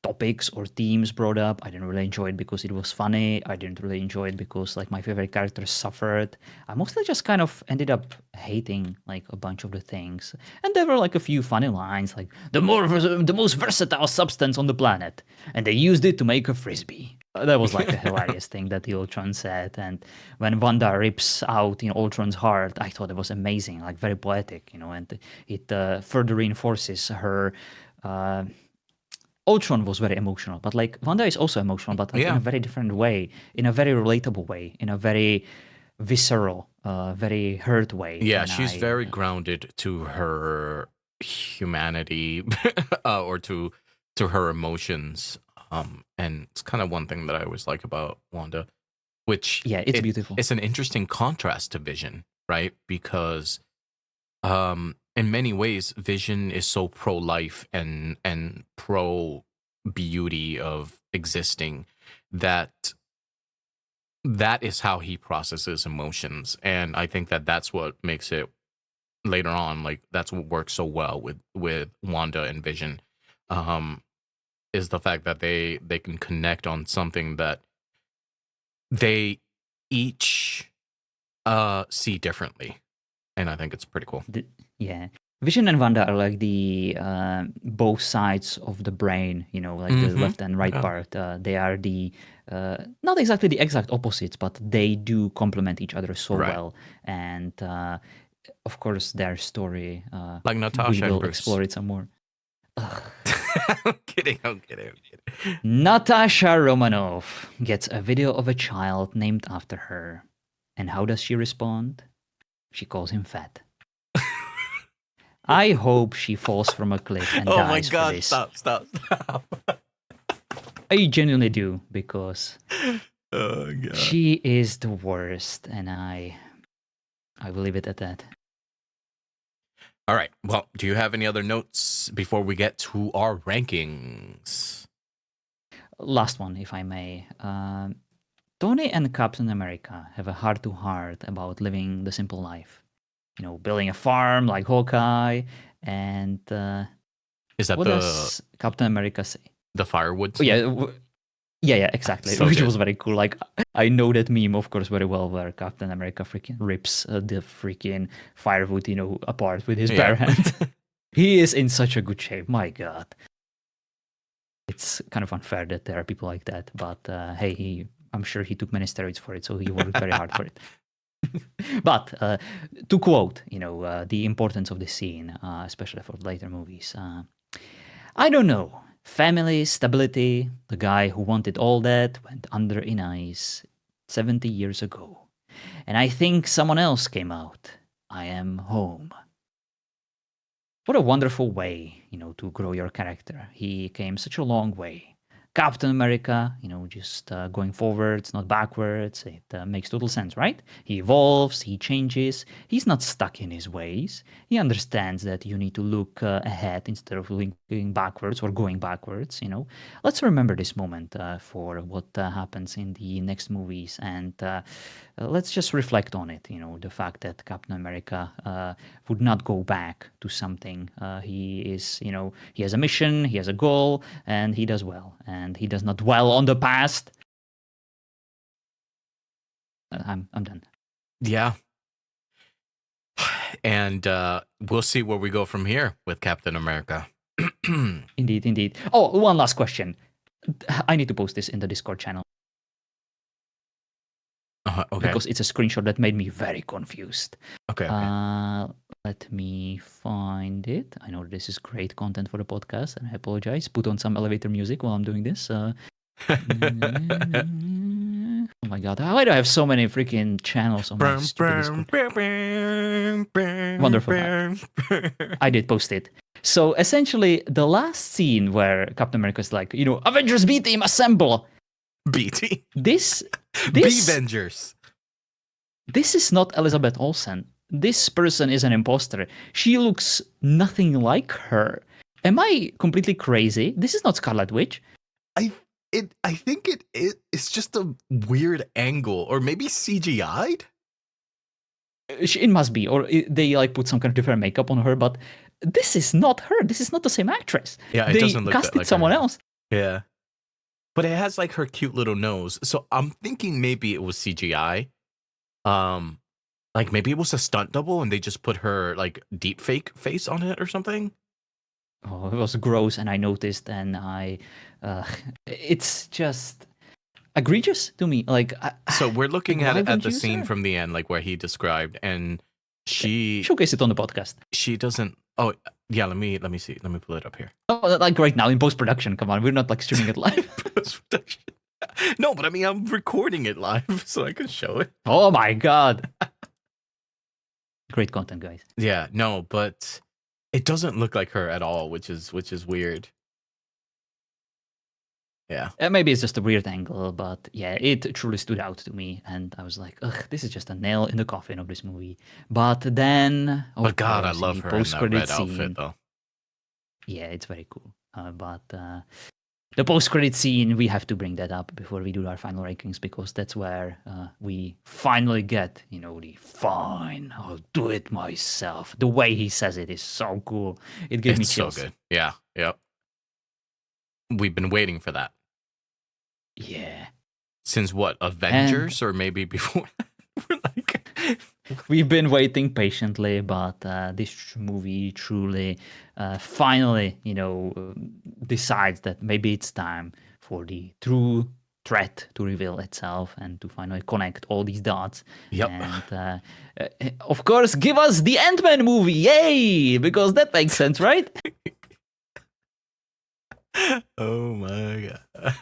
topics or themes brought up. I didn't really enjoy it because it was funny. I didn't really enjoy it because like my favorite characters suffered. I mostly just kind of ended up hating like a bunch of the things. And there were like a few funny lines like the most versatile substance on the planet, and they used it to make a frisbee. That was like a hilarious thing that the Ultron said. And when Wanda rips out, Ultron's heart, I thought it was amazing, like very poetic, and it further reinforces her. Ultron was very emotional, but like Wanda is also emotional, but like in Yeah. a very different way, in a very relatable way, in a very visceral, very hurt way. Yeah, And she's very grounded to her humanity or to her emotions. And it's kind of one thing that I always like about Wanda, which yeah, it's beautiful. it's an interesting contrast to Vision, right? Because in many ways Vision is so pro life and pro beauty of existing that that is how he processes emotions, and I think that that's what makes it later on, like that's what works so well with Wanda and Vision, um is the fact that they can connect on something that they each see differently, and I think it's pretty cool. Yeah. Vision and Wanda are like the both sides of the brain, like the left and right Yeah. part. They are the not exactly the exact opposites, but they do complement each other so Right. well. And of course, their story, Like we Natasha and will Bruce. explore it some more. I'm kidding. Natasha Romanoff gets a video of a child named after her. And how does she respond? She calls him fat. I hope she falls from a cliff and Oh my dies for god, this. stop. I genuinely do, because Oh god. she is the worst, and I will leave it at that. All right. Well, do you have any other notes before we get to our rankings? Last one, if I may. Tony and Captain America have a heart-to-heart about living the simple life. Building a farm like Hawkeye, and Is that what does Captain America say? the firewood? Oh, yeah, yeah, exactly. So Which good. was very cool. Like, I know that meme, of course, very well, where Captain America freaking rips the freaking firewood, apart with his bare hand. He is in such a good shape. My God. It's kind of unfair that there are people like that, but hey, I'm sure he took many steroids for it, so he worked very hard for it. But to quote, the importance of the scene, especially for later movies, I don't know. Family, stability, the guy who wanted all that went under in ice 70 years ago. And I think someone else came out. I am home. What a wonderful way, to grow your character. He came such a long way. Captain America, just going forwards, not backwards. It makes total sense, right? He evolves, he changes. He's not stuck in his ways. He understands that you need to look ahead instead of looking backwards or going backwards. Let's remember this moment for what happens in the next movies, and let's just reflect on it. The fact that Captain America would not go back to something. He is, he has a mission, he has a goal, and he does well. And he does not dwell on the past. I'm done. Yeah. And we'll see where we go from here with Captain America. Indeed. Oh, one last question. I need to post this in the Discord channel. Okay. Because it's a screenshot that made me very confused. Okay. Let me find it. I know this is great content for the podcast, and I apologize. Put on some elevator music while I'm doing this. Oh my god, why do I have so many freaking channels on my stupid Discord? Wonderful. I did post it. So essentially, the last scene where Captain America is like, Avengers B team assemble. BT. This B-Vengers. This is not Elizabeth Olsen. This person is an imposter. She looks nothing like her. Am I completely crazy? This is not Scarlet Witch. I think it's just a weird angle, or maybe CGI'd. It must be, or they like put some kind of different makeup on her. But this is not her. This is not the same actress. Yeah, it they doesn't look casted like someone her. else. Yeah. But it has like her cute little nose. So I'm thinking maybe it was CGI. Um, like maybe it was a stunt double and they just put her like deep fake face on it or something. Oh, it was gross, and I noticed, and uh, it's just egregious to me. So we're Like, looking why at wouldn't the you use scene her? from the end, like where he described, and she Showcase it on the podcast. she doesn't. Oh yeah, let me see. Let me pull it up here. Oh, like right now in post production. Come on, we're not like streaming it live. Post-production. No, but I mean I'm recording it live, so I can show it. Oh my god, great content, guys. Yeah, no, but it doesn't look like her at all, which is weird. Yeah. Maybe it's just a weird angle, but yeah, it truly stood out to me, and I was like, ugh, this is just a nail in the coffin of this movie. But then, But of God, I course, in love the her in that post-credit red outfit scene, though. yeah, it's very cool. But the post-credit scene, we have to bring that up before we do our final rankings, because that's where we finally get, the fine, I'll do it myself. The way he says it is so cool. It gives me It's so chills. good. Yeah. Yep. We've been waiting for that. Yeah. Since what? Avengers or maybe before? We're like We've been waiting patiently, but this movie truly, finally, decides that maybe it's time for the true threat to reveal itself and to finally connect all these dots. Yep. And of course, give us the Ant-Man movie, yay! Because that makes sense, right? Oh my god.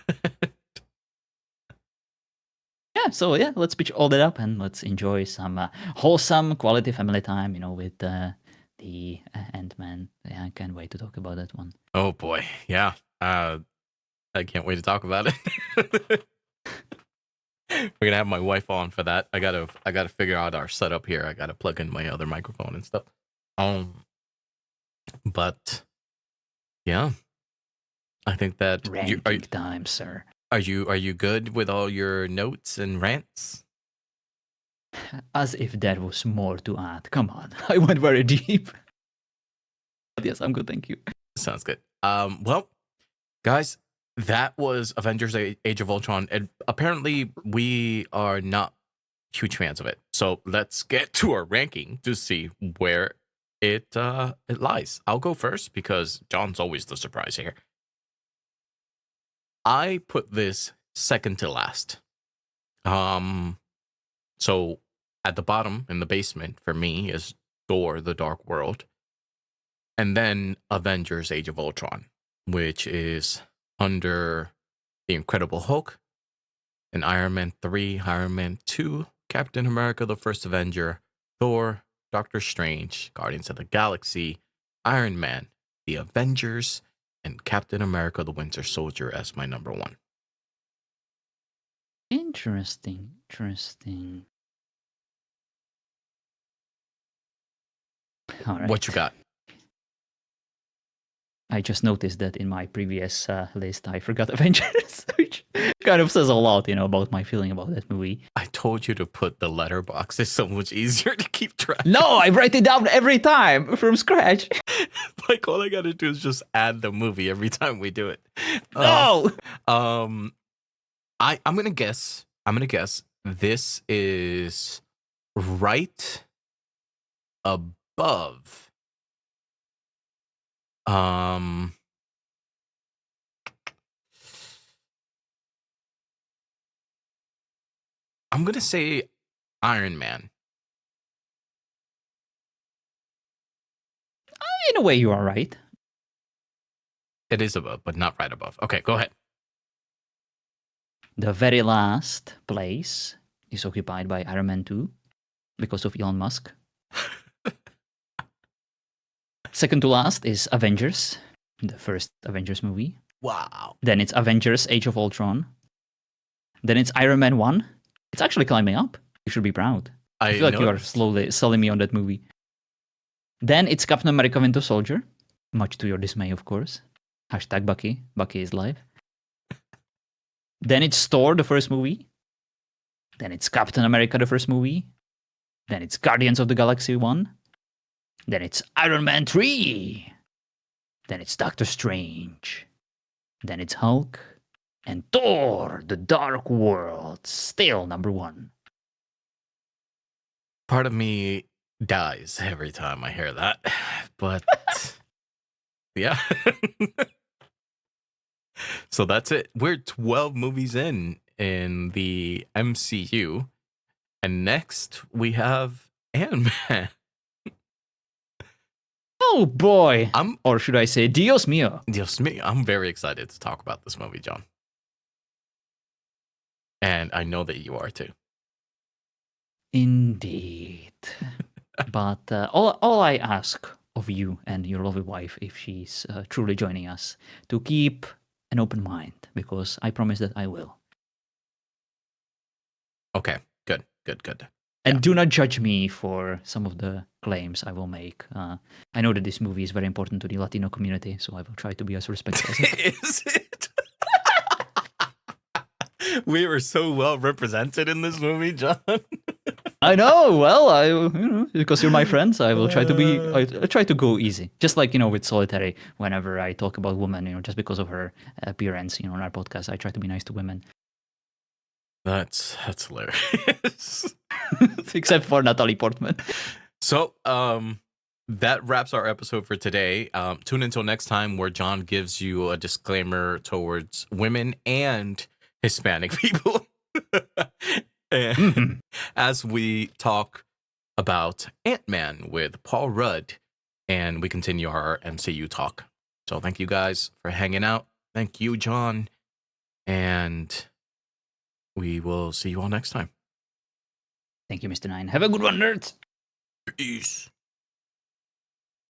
Yeah, so yeah, let's pitch all that up and let's enjoy some wholesome quality family time, with the Ant-Man. Yeah, I can't wait to talk about that one. Oh boy. Yeah. I can't wait to talk about it. We're gonna have my wife on for that. I gotta figure out our setup here. I gotta plug in my other microphone and stuff. But yeah, I think that Ranking time, sir. are you good with all your notes and rants? As if there was more to add. Come on, I went very deep. But yes, I'm good, thank you. Sounds good. Well, guys, that was Avengers: Age of Ultron, and apparently we are not huge fans of it. So let's get to our ranking to see where it lies. I'll go first because John's always the surprise here. I put this second to last. So at the bottom in the basement for me is Thor: The Dark World, and then Avengers: Age of Ultron, which is under The Incredible Hulk, and Iron Man 3, Iron Man 2, Captain America: The First Avenger, Thor, Doctor Strange, Guardians of the Galaxy, Iron Man, The Avengers, and Captain America: The Winter Soldier as my number one. Interesting. All right. What you got? I just noticed that in my previous list, I forgot Avengers, which kind of says a lot, about my feeling about that movie. I told you to put the letterbox. It's so much easier to keep track. No, I write it down every time from scratch. Like all I gotta do is just add the movie every time we do it. No. I'm gonna guess. This is right above. I'm gonna say Iron Man. In a way, you are right. It is above, but not right above. Okay, go ahead. The very last place is occupied by Iron Man 2 because of Elon Musk. Second to last is Avengers, the first Avengers movie. Wow. Then it's Avengers: Age of Ultron. Then it's Iron Man 1. It's actually climbing up. You should be proud. I feel like you are slowly selling me on that movie. Then it's Captain America: Winter Soldier, much to your dismay, of course. Hashtag Bucky. Bucky is live. Then it's Thor, the first movie. Then it's Captain America, the first movie. Then it's Guardians of the Galaxy 1. Then it's Iron Man 3. Then it's Doctor Strange. then it's Hulk, and Thor: The Dark World, still number one. Part of me dies every time I hear that, but yeah. So that's it. We're 12 movies in the MCU, and next we have Ant-Man. Oh boy! I'm Or should I say, Dios mío? Just me. I'm very excited to talk about this movie, John, and I know that you are too. Indeed. But all I ask of you and your lovely wife, if she's truly joining us, to keep an open mind, because I promise that I will. Okay, good. And Yeah. do not judge me for some of the claims I will make. I know that this movie is very important to the Latino community, so I will try to be as respectful as I can. Is it? We were so well represented in this movie, John. I know. Well, because you're my friends, I will try to be. I try to go easy, just like with Solitary. Whenever I talk about women, just because of her appearance, on our podcast, I try to be nice to women. That's hilarious. Except for Natalie Portman. So, that wraps our episode for today. Tune until next time, where John gives you a disclaimer towards women and Hispanic people. And as we talk about Ant-Man with Paul Rudd, and we continue our MCU talk. So thank you guys for hanging out. Thank you, John. And we will see you all next time. Thank you, Mr. Nine. Have a good one, nerds. Peace.